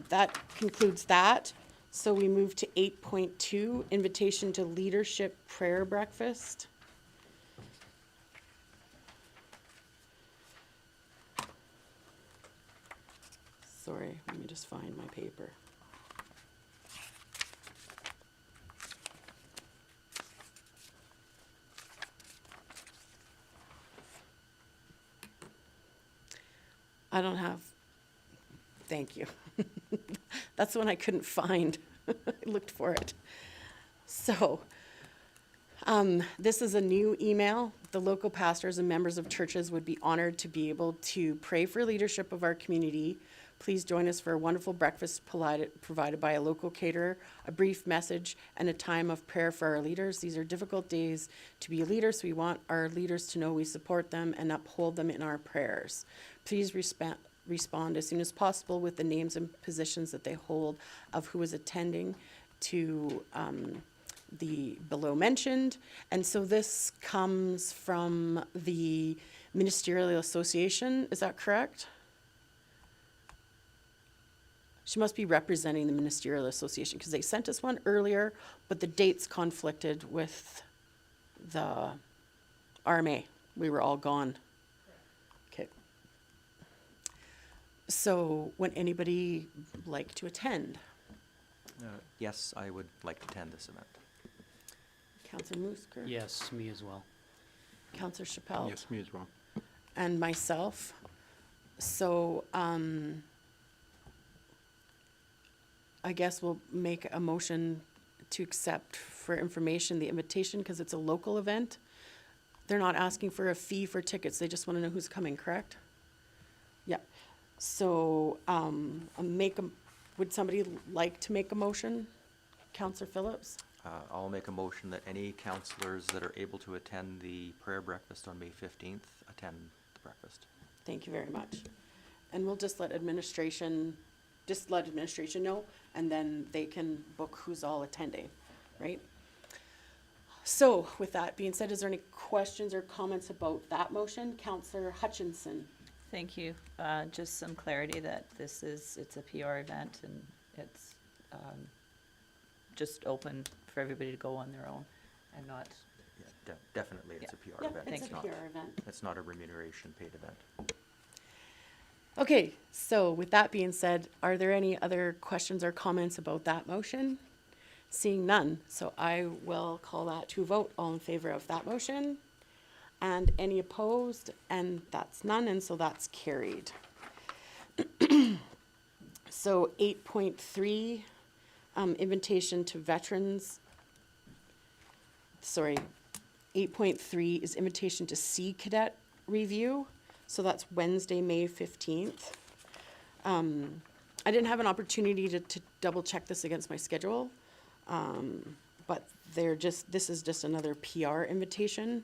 That concludes that. So we move to 8.2, invitation to leadership prayer breakfast. Sorry, let me just find my paper. I don't have, thank you. That's the one I couldn't find. I looked for it. So, this is a new email. The local pastors and members of churches would be honored to be able to pray for leadership of our community. Please join us for a wonderful breakfast provided by a local caterer, a brief message, and a time of prayer for our leaders. These are difficult days to be a leader, so we want our leaders to know we support them and uphold them in our prayers. Please respond as soon as possible with the names and positions that they hold of who is attending to the below mentioned. And so this comes from the Ministerial Association, is that correct? She must be representing the Ministerial Association because they sent us one earlier, but the dates conflicted with the RMA. We were all gone. Okay. So would anybody like to attend? Yes, I would like to attend this event. Councillor Moosker? Yes, me as well. Councillor Chappelle? Yes, me as well. And myself. So, I guess we'll make a motion to accept for information the invitation because it's a local event. They're not asking for a fee for tickets. They just want to know who's coming, correct? Yeah. So, would somebody like to make a motion? Councillor Phillips? I'll make a motion that any counselors that are able to attend the prayer breakfast on May 15th attend the breakfast. Thank you very much. And we'll just let administration know, and then they can book who's all attending, right? So with that being said, is there any questions or comments about that motion? Councillor Hutchinson? Thank you. Just some clarity that it's a PR event and it's just open for everybody to go on their own and not, Yeah, definitely, it's a PR Yeah, event. it's a It's not- PR event. It's not a remuneration paid event. Okay, so with that being said, are there any other questions or comments about that motion? Seeing none, so I will call that to a vote. All in favor of that motion? And any opposed? And that's none, and so that's carried. So 8.3, invitation to veterans. Sorry, 8.3 is invitation to Sea Cadet review. So that's Wednesday, May 15th. I didn't have an opportunity to double check this against my schedule. But this is just another PR invitation.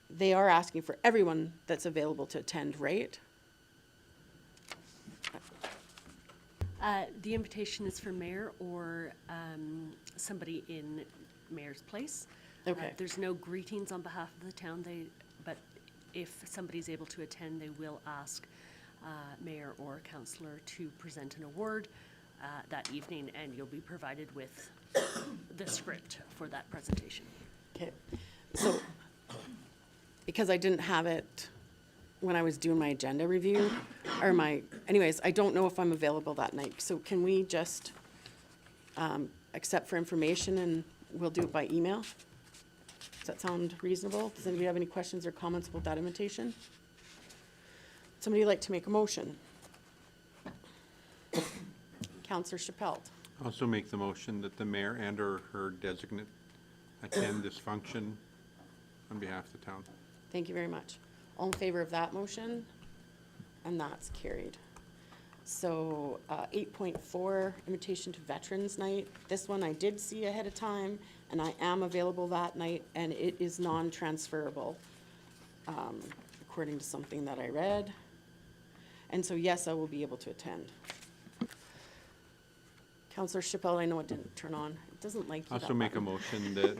They are asking for everyone that's available to attend, right? The invitation is for mayor or somebody in mayor's place. Okay. There's no greetings on behalf of the town, but if somebody's able to attend, they will ask mayor or councillor to present an award that evening, and you'll be provided with the script for that presentation. Okay, so, because I didn't have it when I was doing my agenda review, anyways, I don't know if I'm available that night, so can we just accept for information and we'll do it by email? Does that sound reasonable? Does anybody have any questions or comments about that invitation? Somebody like to make a motion? Councillor Chappelle. Also make the motion that the mayor and or her designate attend this function on behalf of the town. Thank you very much. All in favor of that motion? And that's carried. So 8.4, invitation to Veterans Night. This one I did see ahead of time, and I am available that night, and it is non-transferable, according to something that I read. And so, yes, I will be able to attend. Counselor Chappelle, I know it didn't turn on. It doesn't like you, that Also make a button. motion that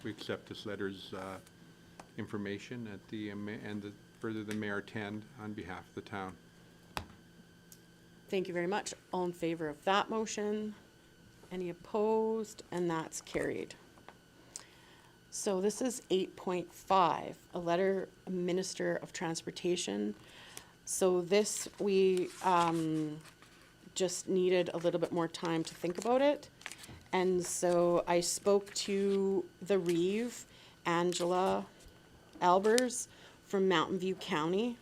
we accept this letter's information at the, and that further the mayor attend on behalf of the town. Thank you very much. All in favor of that motion? Any opposed? And that's carried. So this is 8.5, a letter, Minister of Transportation. So this, we just needed a little bit more time to think about it. And so I spoke to the Reeve, Angela Albers from Mountain View County.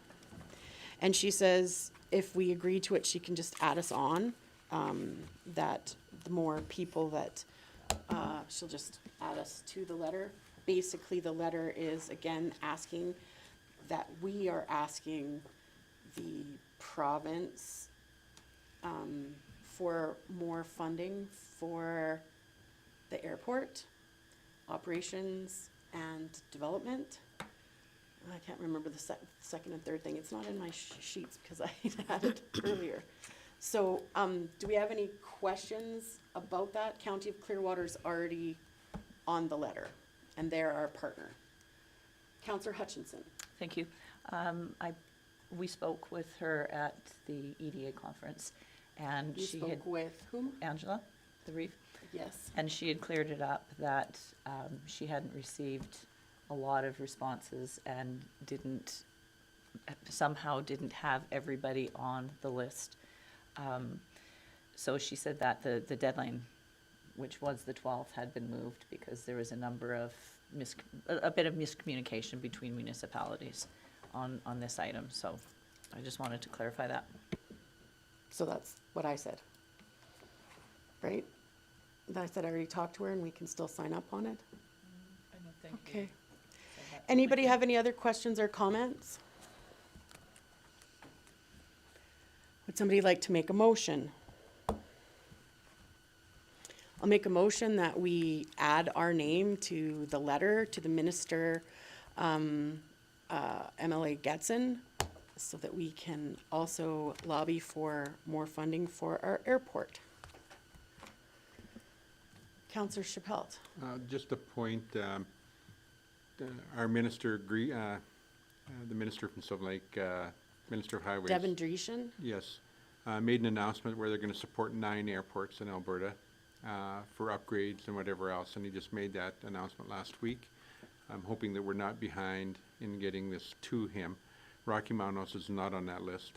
And she says if we agree to it, she can just add us on, that the more people that, she'll just add us to the letter. Basically, the letter is, again, asking that we are asking the province for more funding for the airport, operations and development. I can't remember the second and third thing. It's not in my sheets because I had it earlier. So, do we have any questions about that? County of Clearwater's already on the letter, and they're our partner. Counselor Hutchinson. Thank you. We spoke with her at the EDA conference, and You she had, spoke with whom? Angela, the Reeve, Yes. and she had cleared it up that she hadn't received a lot of responses and somehow didn't have everybody on the list. So she said that the deadline, which was the 12th, had been moved because there was a number of a bit of miscommunication between municipalities on this item. So I just wanted to clarify that. So that's what I said. Right? That I said I already talked to her and we can still sign up on it? I don't think. Okay. Anybody have any other questions or comments? Would somebody like to make a motion? I'll make a motion that we add our name to the letter to the minister, MLA Getson, so that we can also lobby for more funding for our airport. Counselor Chappelle. Just a point, our minister the minister from Silver Lake, Minister of Highways. Devin Dreeshen. Yes, made an announcement where they're gonna support 9 airports in Alberta for upgrades and whatever else, and he just made that announcement last week. I'm hoping that we're not behind in getting this to him. Rocky Mountain is not on that list.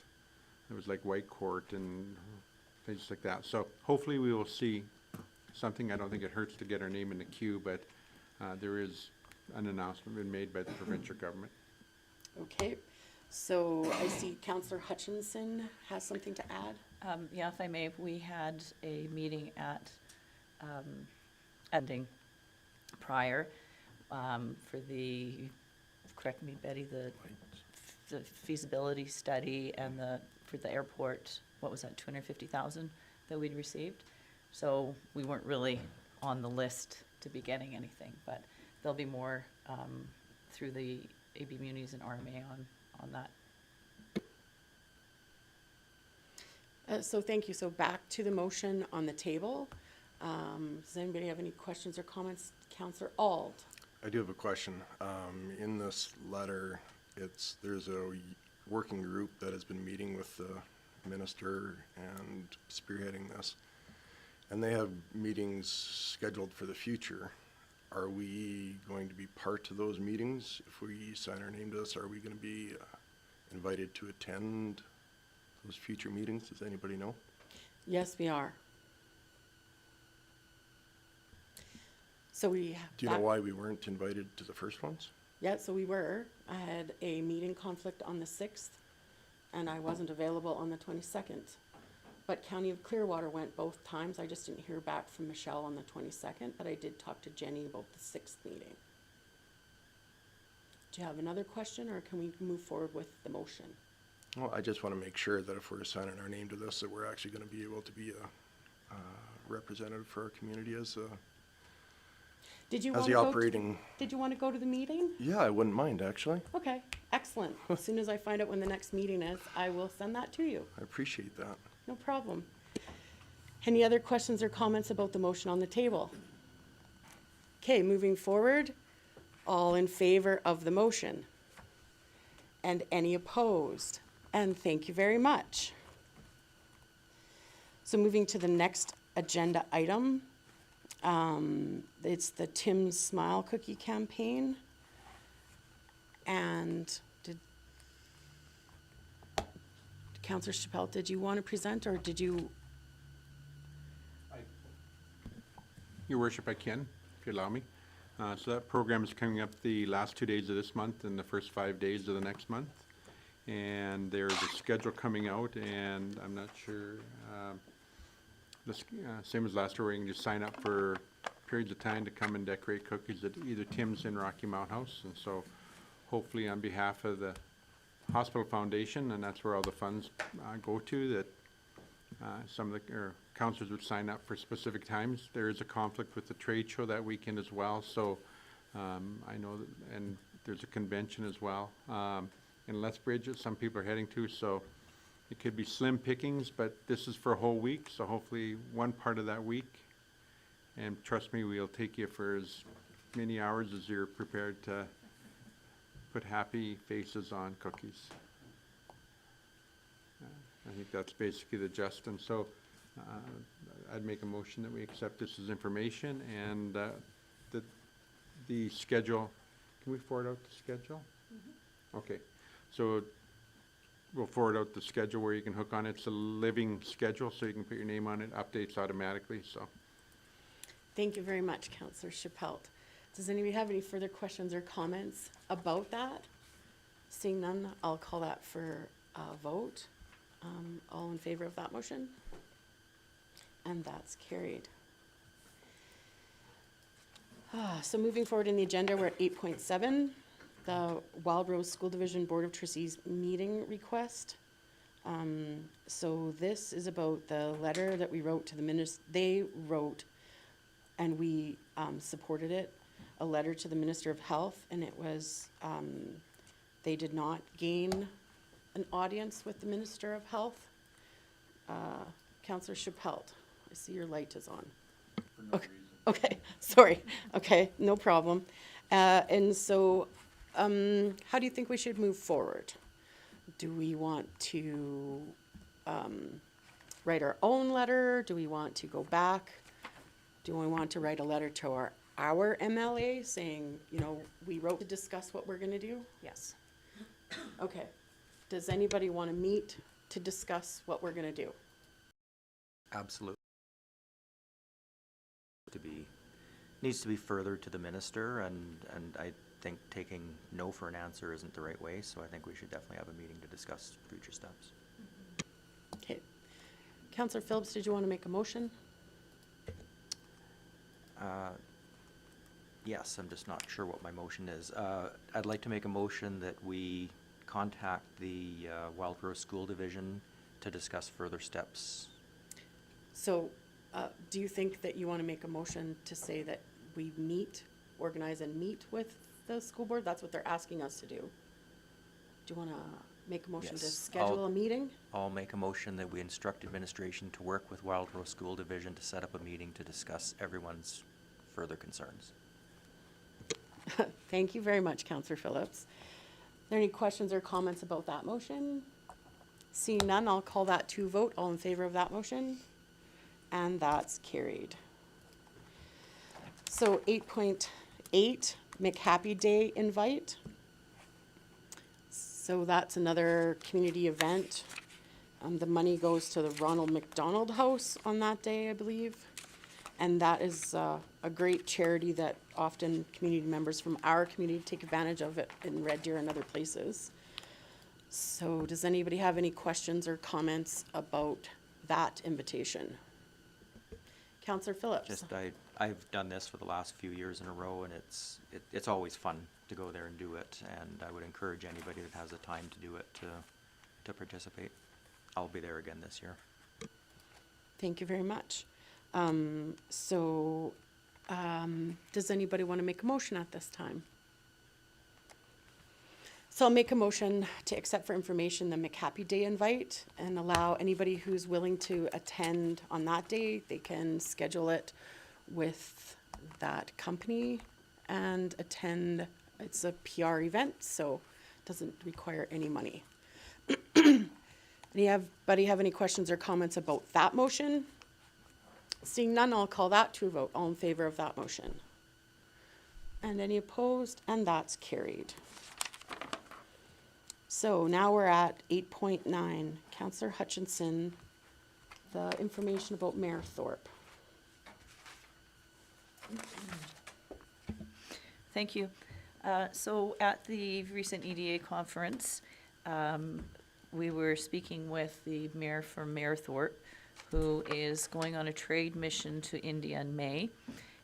It was like White Court and things like that. So hopefully we will see something. I don't think it hurts to get our name in the queue, but there is an announcement been made by the provincial government. Okay, so I see Counselor Hutchinson has something to add. Yeah, if I may, we had a meeting at ending prior for the, correct me, Betty, the feasibility study and for the airport, what was that, 250,000 that we'd received? So we weren't really on the list to be getting anything, but there'll be more through the AB Munis and RMA on that. So thank you. So back to the motion on the table. Does anybody have any questions or comments? Counselor Auld. I do have a question. In this letter, there's a working group that has been meeting with the minister and spearheading this. And they have meetings scheduled for the future. Are we going to be part of those meetings? If we sign our name to this, are we going to be invited to attend those future meetings? Does anybody know? Yes, we are. So we. Do you know why we weren't invited to the first ones? Yeah, so we were. I had a meeting conflict on the 6th, and I wasn't available on the 22nd. But County of Clearwater went both times. I just didn't hear back from Michelle on the 22nd, but I did talk to Jenny about the 6th meeting. Do you have another question, or can we move forward with the motion? Well, I just want to make sure that if we're signing our name to this, that we're actually going to be able to be a representative for our community as Did you How's want the to go operating? did you want to go to the meeting? Yeah, I wouldn't mind, actually. Okay, excellent. As soon as I find out when the next meeting is, I will send that to you. I appreciate that. No problem. Any other questions or comments about the motion on the table? Okay, moving forward, all in favor of the motion? And any opposed? And thank you very much. So moving to the next agenda item, it's the Tim's Smile Cookie campaign. And Councillor Chappelle, did you want to present, or did you? Your worship, I can, if you allow me. So that program is coming up the last 2 days of this month and the first 5 days of the next month. And there's a schedule coming out, and I'm not sure, same as last year, where you can just sign up for periods of time to come and decorate cookies at either Tim's in Rocky Mount House. And so hopefully on behalf of the Hospital Foundation, and that's where all the funds go to, that some of the councillors would sign up for specific times. There is a conflict with the trade show that weekend as well, so I know that, and there's a convention as well in Lethbridge that some people are heading to, so it could be slim pickings, but this is for a whole week, so hopefully one part of that week. And trust me, we'll take you for as many hours as you're prepared to put happy faces on cookies. I think that's basically the gist, and so I'd make a motion that we accept this as information, and the schedule, can we forward out the schedule? Okay, so we'll forward out the schedule where you can hook on it. It's a living schedule, so you can put your name on it, updates automatically, so. Thank you very much, Councillor Chappelle. Does anybody have any further questions or comments about that? Seeing none, I'll call that for a vote. All in favor of that motion? And that's carried. So moving forward in the agenda, we're at 8.7, the Wild Rose School Division Board of Trustees meeting request. So this is about the letter that we wrote to the minister. They wrote, and we supported it, a letter to the Minister of Health, and it was, they did not gain an audience with the Minister of Health. Councillor Chappelle, I see your light is on. Okay, okay, sorry. Okay, no problem. And so, how do you think we should move forward? Do we want to write our own letter? Do we want to go back? Do we want to write a letter to our MLA saying, you know, we wrote to discuss what we're gonna do? Yes. Okay. Does anybody want to meet to discuss what we're gonna do? Absolutely. Needs to be furthered to the minister, and I think taking no for an answer isn't the right way, so I think we should definitely have a meeting to discuss future steps. Okay. Councillor Phillips, did you want to make a motion? Yes, I'm just not sure what my motion is. I'd like to make a motion that we contact the Wild Rose School Division to discuss further steps. So, do you think that you want to make a motion to say that we meet, organize and meet with the school board? That's what they're asking us to do. Do you want to make a motion to Yes, schedule a meeting? I'll make a motion that we instruct administration to work with Wild Rose School Division to set up a meeting to discuss everyone's further concerns. Thank you very much, Councillor Phillips. Are there any questions or comments about that motion? Seeing none, I'll call that to vote. All in favor of that motion? And that's carried. So 8.8, McHappy Day invite. So that's another community event. The money goes to the Ronald McDonald House on that day, I believe. And that is a great charity that often community members from our community take advantage of it in Red Deer and other places. So does anybody have any questions or comments about that invitation? Councillor Phillips. Just I've done this for the last few years in a row, and it's always fun to go there and do it, and I would encourage anybody that has the time to do it to participate. I'll be there again this year. Thank you very much. So Does anybody want to make a motion at this time? So I'll make a motion to accept for information the McHappy Day invite and allow anybody who's willing to attend on that day, they can schedule it with that company and attend. It's a PR event, so it doesn't require any money. Anybody have any questions or comments about that motion? Seeing none, I'll call that to a vote. All in favor of that motion? And any opposed? And that's carried. So now we're at 8.9. Councillor Hutchinson, the information about Mayor Thorpe. Thank you. So at the recent EDA conference, we were speaking with the mayor from Mayor Thorpe, who is going on a trade mission to India in May.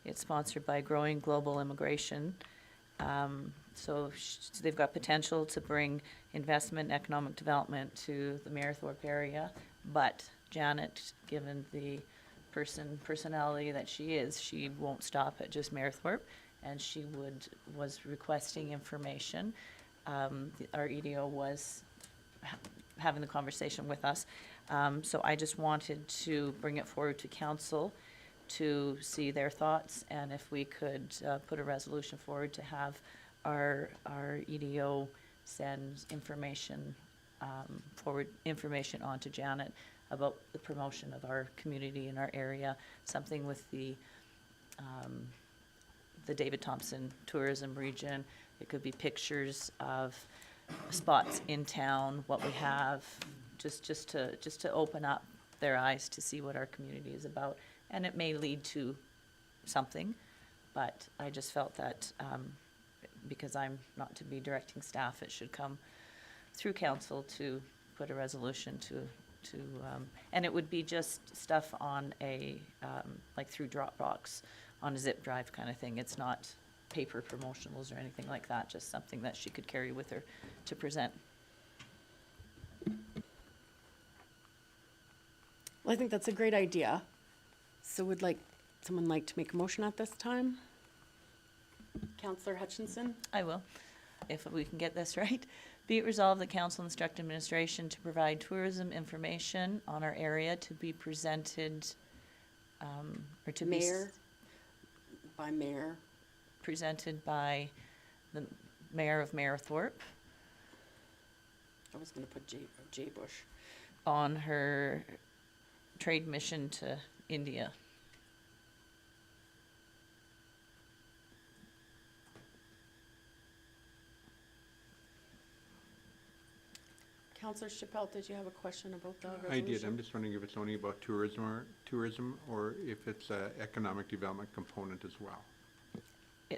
It's sponsored by Growing Global Immigration. So they've got potential to bring investment and economic development to the Mayor Thorpe area. But Janet, given the personality that she is, she won't stop at just Mayor Thorpe, and she was requesting information. Our EDO was having the conversation with us. So I just wanted to bring it forward to council to see their thoughts, and if we could put a resolution forward to have our EDO send information, forward information on to Janet about the promotion of our community in our area, something with the David Thompson tourism region. It could be pictures of spots in town, what we have, just to open up their eyes to see what our community is about. And it may lead to something, but I just felt that because I'm not to be directing staff, it should come through council to put a resolution to and it would be just stuff on a, like through Dropbox, on a zip drive kind of thing. It's not paper promotionals or anything like that, just something that she could carry with her to present. Well, I think that's a great idea. So would someone like to make a motion at this time? Councillor Hutchinson? I will, if we can get this right. Be it resolved that council instruct administration to provide tourism information on our area to be presented, or to be By mayor. presented by the mayor of Mayor Thorpe I was gonna put J Bush. on her trade mission to India. Councillor Chappelle, did you have a question about the resolution? I did. I'm just wondering if it's only about tourism or if it's a economic development component as well.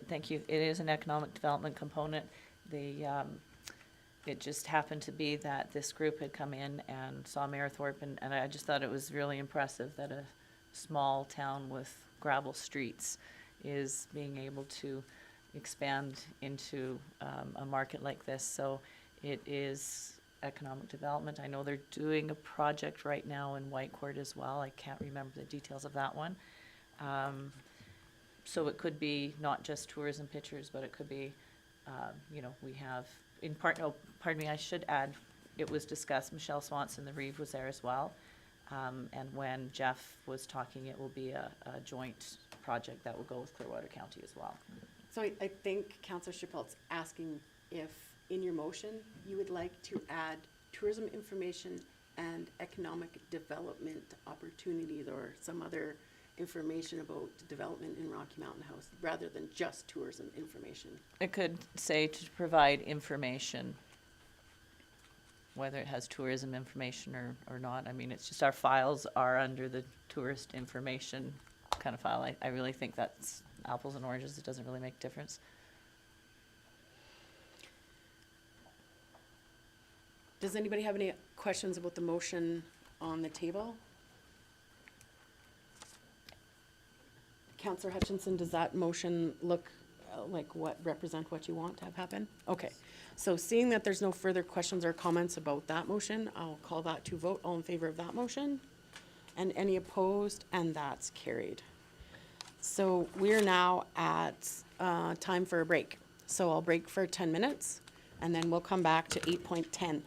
Thank you. It is an economic development component. It just happened to be that this group had come in and saw Mayor Thorpe, and I just thought it was really impressive that a small town with gravel streets is being able to expand into a market like this. So it is economic development. I know they're doing a project right now in Whitecourt as well. I can't remember the details of that one. So it could be not just tourism pictures, but it could be, we have pardon me, I should add, it was discussed, Michelle Swanson, the Reeve, was there as well. And when Jeff was talking, it will be a joint project that will go with Clearwater County as well. So I think Councillor Chappelle's asking if in your motion, you would like to add tourism information and economic development opportunities or some other information about development in Rocky Mountain House, rather than just tourism information. It could say to provide information, whether it has tourism information or not. I mean, it's just our files are under the tourist information kind of file. I really think that's apples and oranges. It doesn't really make a difference. Does anybody have any questions about the motion on the table? Councillor Hutchinson, does that motion look represent what you want to have happen? Okay, so seeing that there's no further questions or comments about that motion, I'll call that to vote. All in favor of that motion? And any opposed? And that's carried. So we're now at time for a break. So I'll break for 10 minutes, and then we'll come back to 8.10.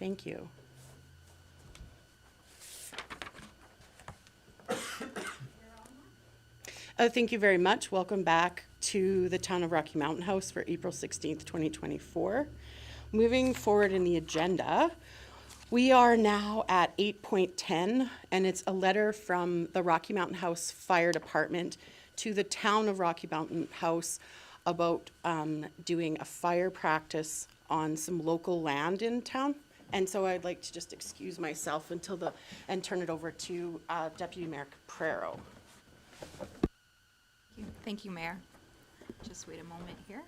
Thank you. Thank you very much. Welcome back to the Town of Rocky Mountain House for April 16th, 2024. Moving forward in the agenda, we are now at 8.10, and it's a letter from the Rocky Mountain House Fire Department to the Town of Rocky Mountain House about doing a fire practice on some local land in town. And so I'd like to just excuse myself and turn it over to Deputy Mayor Caprero. Thank you, Mayor. Just wait a moment here.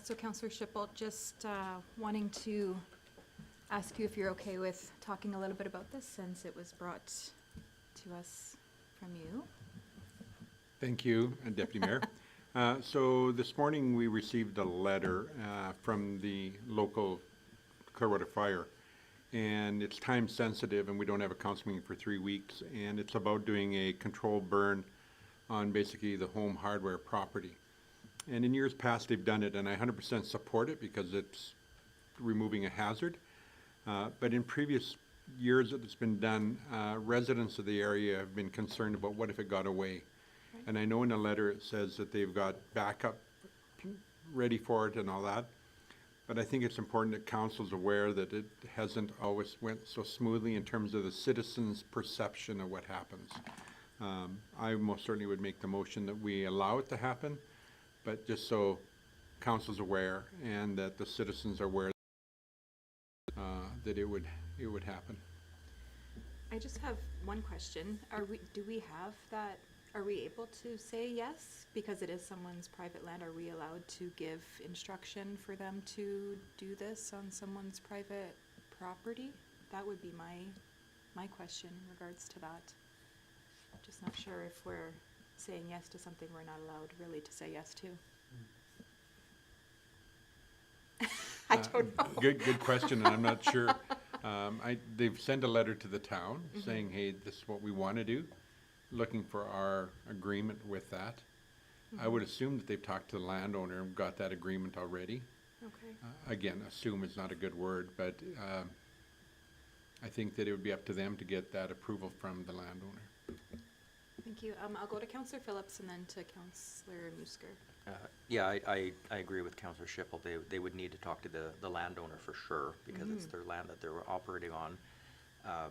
So Councillor Schipple, just wanting to ask you if you're okay with talking a little bit about this since it was brought to us from you. Thank you, Deputy Mayor. So this morning, we received a letter from the local Clearwater Fire, and it's time sensitive, and we don't have a council meeting for 3 weeks, and it's about doing a controlled burn on basically the home hardware property. And in years past, they've done it, and I 100% support it because it's removing a hazard. But in previous years that it's been done, residents of the area have been concerned about what if it got away. And I know in the letter it says that they've got backup ready for it and all that. But I think it's important that council's aware that it hasn't always went so smoothly in terms of the citizens' perception of what happens. I most certainly would make the motion that we allow it to happen, but just so council's aware and that the citizens are aware that it would happen. I just have one question. Do we have that, are we able to say yes? Because it is someone's private land, are we allowed to give instruction for them to do this on someone's private property? That would be my question in regards to that. Just not sure if we're saying yes to something we're not allowed really to say yes to. I don't know. Good question, and I'm not sure. They've sent a letter to the town saying, hey, this is what we want to do, looking for our agreement with that. I would assume that they've talked to the landowner and got that agreement already. Okay. Again, assume is not a good word, but I think that it would be up to them to get that approval from the landowner. Thank you. I'll go to Councillor Phillips and then to Councillor Musker. Yeah, I agree with Councillor Schipple. They would need to talk to the landowner for sure, because it's their land that they're operating on.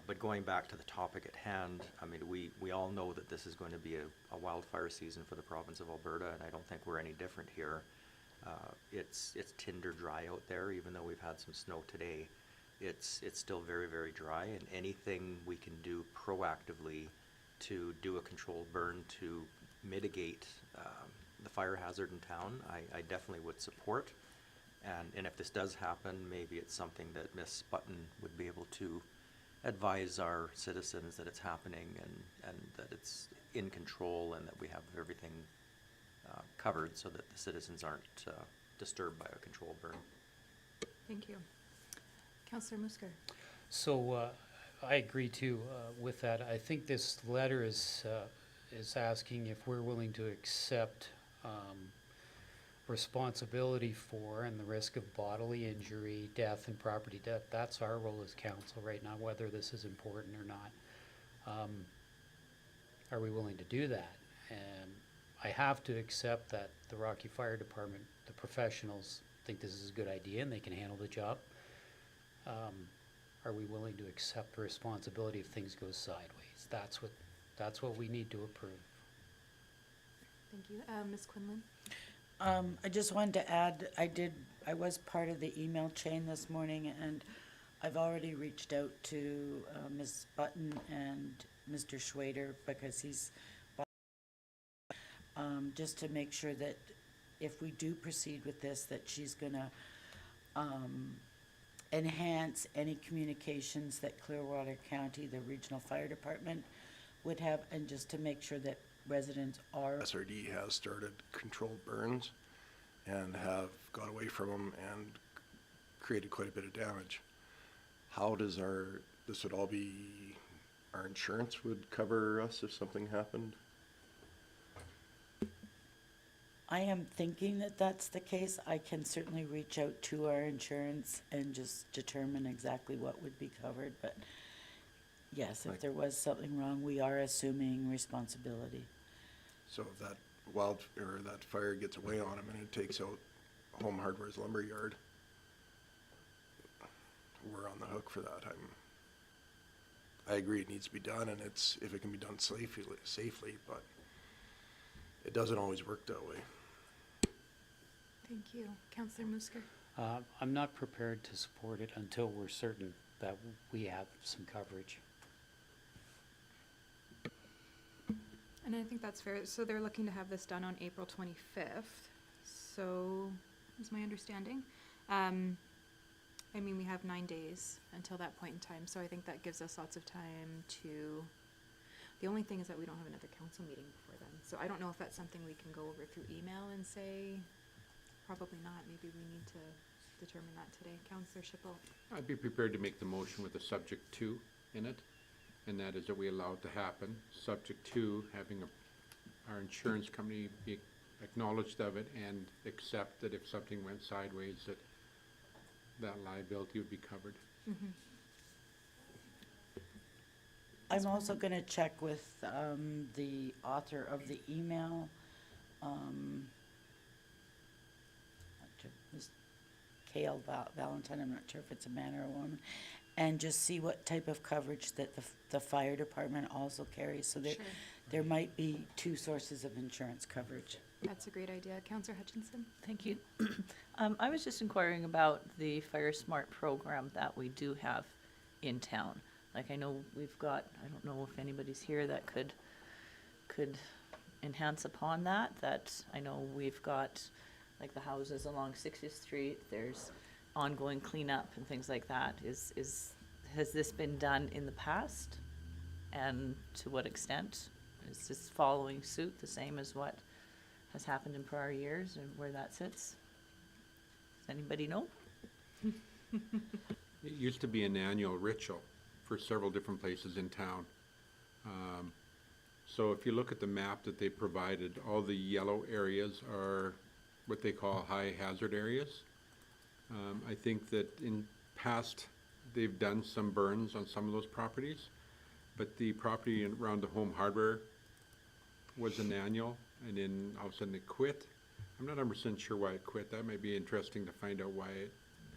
But going back to the topic at hand, I mean, we all know that this is going to be a wildfire season for the province of Alberta, and I don't think we're any different here. It's tinder dry out there, even though we've had some snow today. It's still very, very dry, and anything we can do proactively to do a controlled burn to mitigate the fire hazard in town, I definitely would support. And if this does happen, maybe it's something that Ms. Button would be able to advise our citizens that it's happening and that it's in control and that we have everything covered so that the citizens aren't disturbed by a controlled burn. Thank you. Councillor Musker. So I agree too with that. I think this letter is asking if we're willing to accept responsibility for and the risk of bodily injury, death, and property death. That's our role as council right now, whether this is important or not. Are we willing to do that? And I have to accept that the Rocky Fire Department, the professionals, think this is a good idea and they can handle the job. Are we willing to accept responsibility if things go sideways? That's what we need to approve. Thank you. Ms. Quinlan. I just wanted to add, I was part of the email chain this morning, and I've already reached out to Ms. Button and Mr. Schwader, because he's just to make sure that if we do proceed with this, that she's gonna enhance any communications that Clearwater County, the Regional Fire Department, would have, and just to make sure that residents are. SRD has started controlled burns and have got away from them and created quite a bit of damage. How does this would all be our insurance would cover us if something happened? I am thinking that that's the case. I can certainly reach out to our insurance and just determine exactly what would be covered, but yes, if Like- there was something wrong, we are assuming responsibility. So if that or that fire gets away on them and it takes out Home Hardware's lumberyard, we're on the hook for that. I agree it needs to be done, and it's, if it can be done safely, but it doesn't always work that way. Thank you. Counselor Musker? I'm not prepared to support it until we're certain that we have some coverage. And I think that's fair. So they're looking to have this done on April 25th. So, is my understanding. I mean, we have 9 days until that point in time, so I think that gives us lots of time to, the only thing is that we don't have another council meeting before then. So I don't know if that's something we can go over through email and say, probably not. Maybe we need to determine that today. Counselor Schipel? I'd be prepared to make the motion with a subject to in it, and that is that we allow it to happen, subject to having our insurance company be acknowledged of it and accept that if something went sideways, that liability would be covered. I'm also gonna check with, the author of the email, Ms. Kale Valentine, I'm not sure if it's a man or a woman, and just see what type of coverage that the fire department also carries, so Sure. there might be 2 sources of insurance coverage. That's a great idea. Counselor Hutchinson? Thank you. I was just inquiring about the Fire Smart program that we do have in town. Like, I know we've got, I don't know if anybody's here that could enhance upon that I know we've got, like, the houses along 60th Street, there's ongoing cleanup and things like that. Has this been done in the past? And to what extent? Is this following suit the same as what has happened in prior years and where that sits? Does anybody know? It used to be an annual ritual for several different places in town. So if you look at the map that they provided, all the yellow areas are what they call high hazard areas. I think that in past, they've done some burns on some of those properties, but the property around the Home Hardware was an annual, and then all of a sudden it quit. I'm not 100% sure why it quit. That might be interesting to find out why it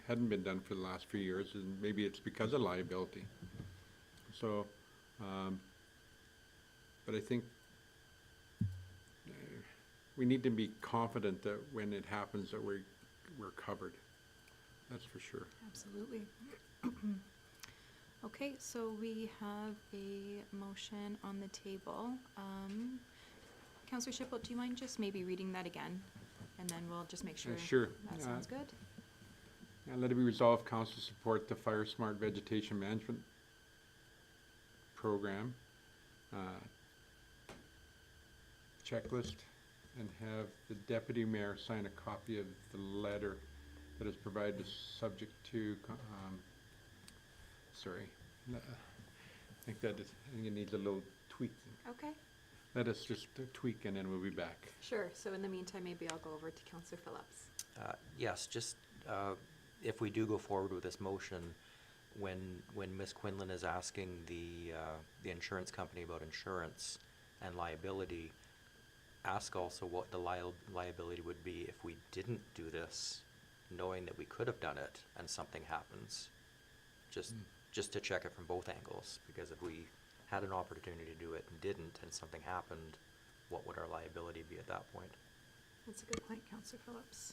hadn't been done for the last few years, and maybe it's because of liability. So, but I think we need to be confident that when it happens that we're covered. That's for sure. Absolutely. Okay, so we have a motion on the table. Counselor Schipel, do you mind just maybe reading that again? And then we'll just make sure. Sure. That sounds good. And let it be resolved, council support the Fire Smart Vegetation Management Program checklist, and have the deputy mayor sign a copy of the letter that is provided subject to, I think that I think it needs a little tweaking. Okay, Let us just tweak and then we'll be back. sure. So in the meantime, maybe I'll go over to Counselor Phillips. Yes, just, if we do go forward with this motion, when Ms. Quinlan is asking the insurance company about insurance and liability, ask also what the liability would be if we didn't do this, knowing that we could have done it and something happens. Just to check it from both angles, because if we had an opportunity to do it and didn't, and something happened, what would our liability be at that point? That's a good point, Counselor Phillips.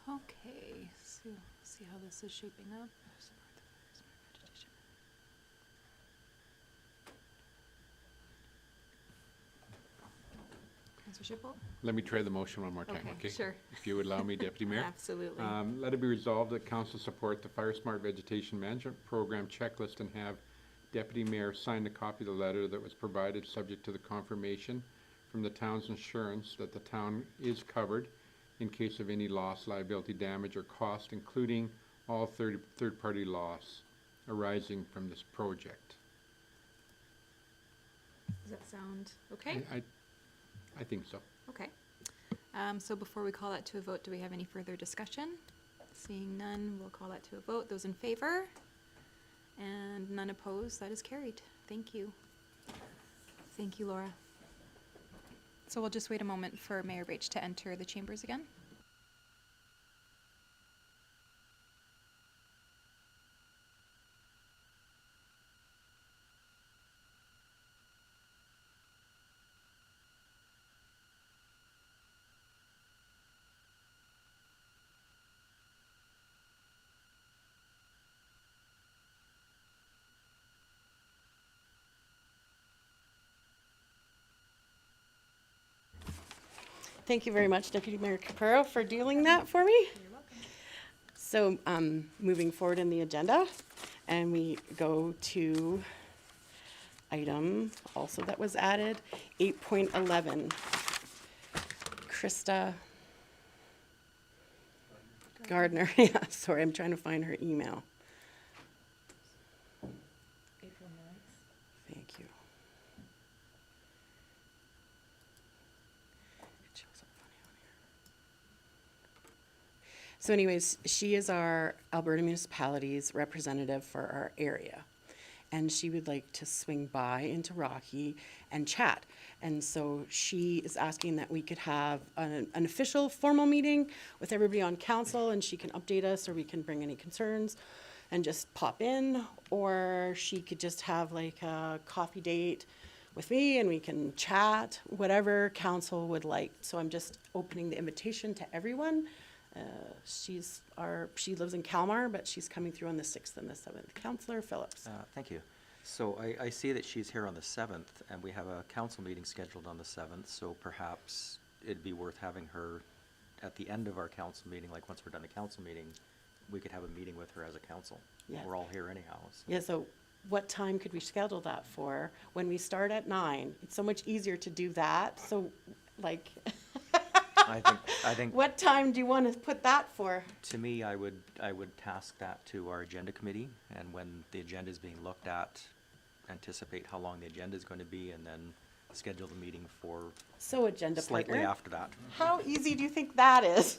Okay, so see how this is shaping up. Counselor Schipel? Let me try the motion one more time, okay? Sure. If you would allow me, Deputy Mayor. Absolutely. Let it be resolved that council support the Fire Smart Vegetation Management Program checklist and have Deputy Mayor sign a copy of the letter that was provided subject to the confirmation from the town's insurance that the town is covered in case of any loss, liability, damage, or cost, including all third-party loss arising from this project. Does that sound okay? I think so. Okay. So before we call that to a vote, do we have any further discussion? Seeing none, we'll call that to a vote. Those in favor? And none opposed, that is carried. Thank you. Thank you, Laura. So we'll just wait a moment for Mayor Bache to enter the chambers again. Thank you very much, Deputy Mayor Capero, for dealing that for me. You're welcome. So, moving forward in the agenda, and we go to item also that was added, 8.11. Krista Gardner, yeah, sorry, I'm trying to find her email. April 9th. Thank you. It shows up funny on here. So anyways, she is our Alberta Municipalities representative for our area. And she would like to swing by into Rocky and chat. And so she is asking that we could have an official formal meeting with everybody on council, and she can update us, or we can bring any concerns and just pop in, or she could just have like a coffee date with me and we can chat, whatever council would like. So I'm just opening the invitation to everyone. She lives in Kalmar, but she's coming through on the 6th and the 7th. Councillor Phillips. Thank you. So I see that she's here on the 7th, and we have a council meeting scheduled on the 7th, so perhaps it'd be worth having her at the end of our council meeting, like once we're done the council meeting, we could have a meeting with her as a council. Yeah. We're all here anyhow. So. Yeah, so what time could we schedule that for? When we start at 9? It's so much easier to do that, so like, I think what time do you want to put that for? to me, I would task that to our agenda committee, and when the agenda is being looked at, anticipate how long the agenda is going to be, and then schedule the meeting for So agenda slightly partner. after that. How easy do you think that is?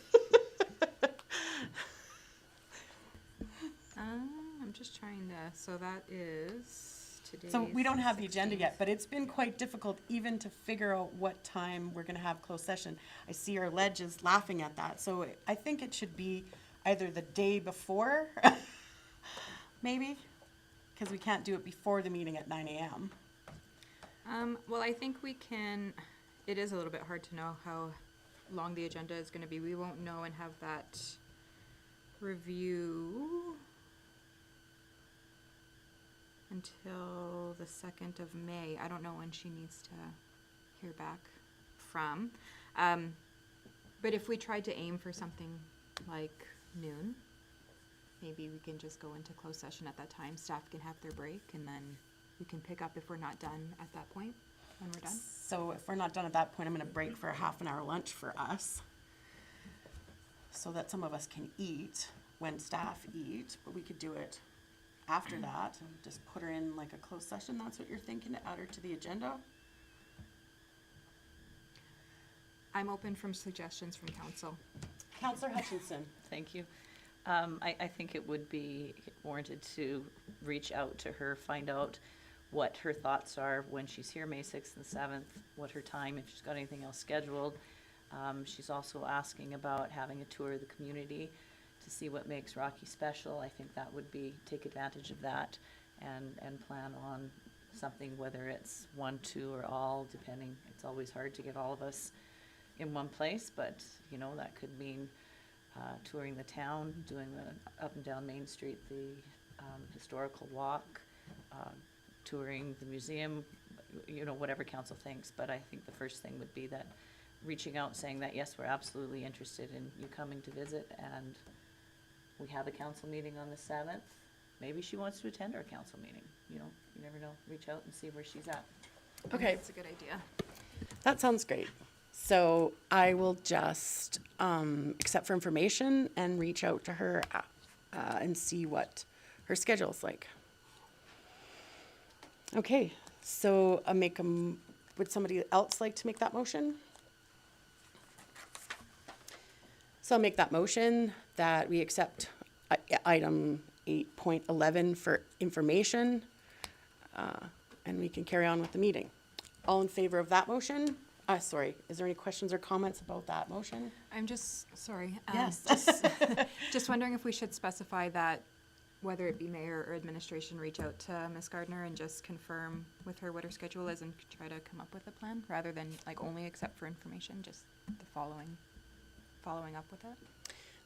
I'm just trying to, so that is today. So we don't have the agenda yet, but it's been quite difficult even to figure out what time we're gonna have closed session. I see our ledge is laughing at that, so I think it should be either the day before, maybe, because we can't do it before the meeting at 9 a.m. Well, I think we can, it is a little bit hard to know how long the agenda is gonna be. We won't know and have that review until the 2nd of May. I don't know when she needs to hear back from. But if we tried to aim for something like noon, maybe we can just go into closed session at that time. Staff can have their break, and then we can pick up if we're not done at that point, when we're done. So if we're not done at that point, I'm gonna break for a half-an-hour lunch for us, so that some of us can eat when staff eat, but we could do it after that and just put her in like a closed session. That's what you're thinking, to add her to the agenda? I'm open from suggestions from council. Counselor Hutchinson. Thank you. I think it would be warranted to reach out to her, find out what her thoughts are when she's here May 6th and 7th, what her time, if she's got anything else scheduled. She's also asking about having a tour of the community to see what makes Rocky special. I think that would be, take advantage of that and plan on something, whether it's 1, 2, or all, depending. It's always hard to get all of us in one place, but, you know, that could mean touring the town, doing the up and down Main Street, the historical walk, touring the museum, you know, whatever council thinks. But I think the first thing would be that reaching out, saying that, yes, we're absolutely interested in you coming to visit, and we have a council meeting on the 7th. Maybe she wants to attend our council meeting, you know, you never know. Reach out and see where she's at. Okay, That's a good idea. that sounds great. So I will just accept for information and reach out to her and see what her schedule's like. Okay, So would somebody else like to make that motion? So I'll make that motion that we accept item 8.11 for information, and we can carry on with the meeting. All in favor of that motion? Sorry, is there any questions or comments about that motion? I'm just, sorry. Yes. Just wondering if we should specify that whether it be mayor or administration reach out to Ms. Gardner and just confirm with her what her schedule is and try to come up with a plan, rather than like only accept for information, just the following up with it.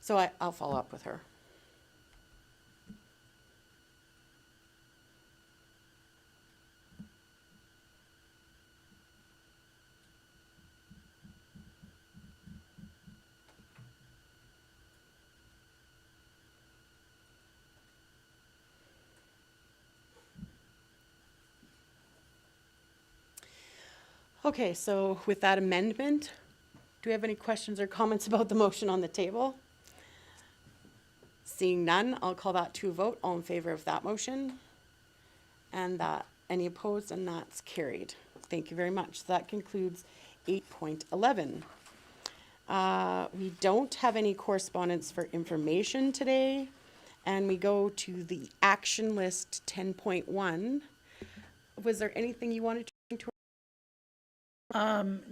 So I'll follow up with her. Okay, so with that amendment, do we have any questions or comments about the motion on the table? Seeing none, I'll call that to a vote. All in favor of that motion? And any opposed? And that's carried. Thank you very much. That concludes 8.11. We don't have any correspondence for information today. And we go to the action list 10.1. Was there anything you wanted to bring to?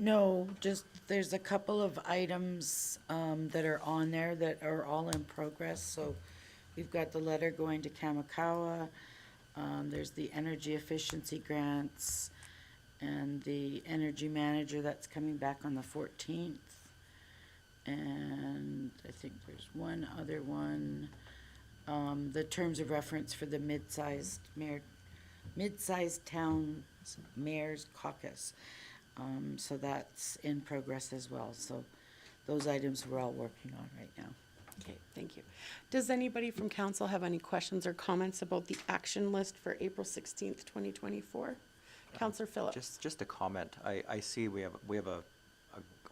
No, just, there's a couple of items, that are on there that are all in progress, so we've got the letter going to Kamakawa, there's the energy efficiency grants, and the energy manager that's coming back on the 14th. And I think there's one other one, the terms of reference for the mid-sized town mayor's caucus. So that's in progress as well. So those items we're all working on right now. Okay, thank you. Does anybody from council have any questions or comments about the action list for April 16th, 2024? Councillor Phillips. Just a comment. I see we have a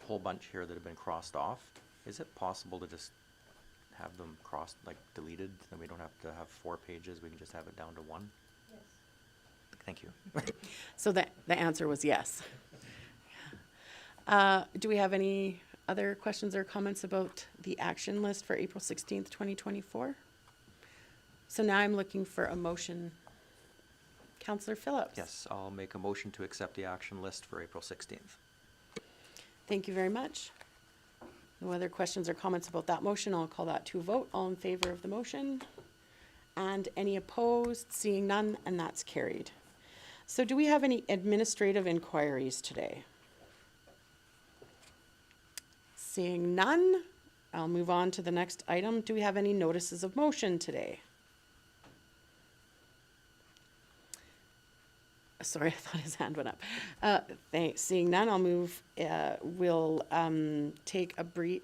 whole bunch here that have been crossed off. Is it possible to just have them crossed, like deleted, then we don't have to have 4 pages, we can just have it down to 1? Yes. Thank you. So the answer was yes. Do we have any other questions or comments about the action list for April 16th, 2024? So now I'm looking for a motion. Councillor Phillips. Yes, I'll make a motion to accept the action list for April 16th. Thank you very much. No other questions or comments about that motion. I'll call that to a vote. All in favor of the motion? And any opposed? Seeing none, and that's carried. So do we have any administrative inquiries today? Seeing none, I'll move on to the next item. Do we have any notices of motion today? Sorry, I thought his hand went up. Thanks. Seeing none, I'll move. We'll take a brief.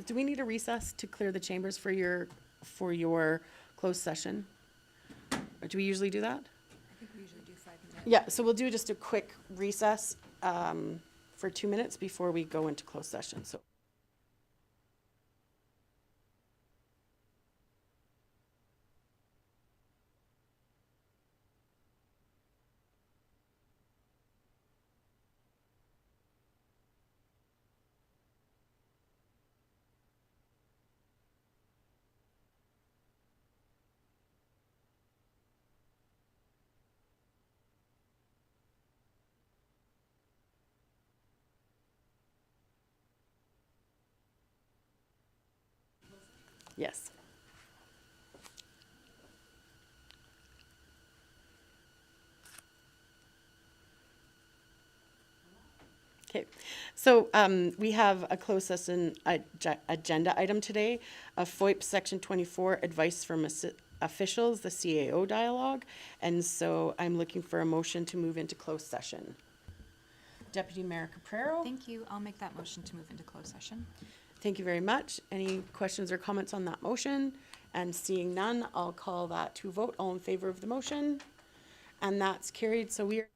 Do we need a recess to clear the chambers for your closed session? Or do we usually do that? I think we usually do 5 minutes. Yeah. So we'll do just a quick recess for 2 minutes before we go into closed session. So. Yes. Okay, so we have a closed session agenda item today, a FOIP Section 24 advice from officials, the CAO dialogue, and so I'm looking for a motion to move into closed session. Deputy Mayor Caprero. Thank you. I'll make that motion to move into closed session. Thank you very much. Any questions or comments on that motion? And seeing none, I'll call that to vote. All in favor of the motion? And that's carried. So we are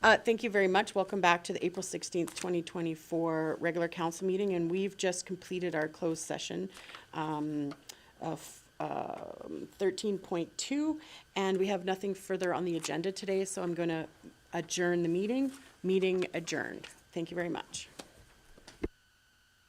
Thank you very much. Welcome back to the April 16th, 2024 regular council meeting, and we've just completed our closed session of 13.2, and we have nothing further on the agenda today, so I'm going to adjourn the meeting. Meeting adjourned. Thank you very much.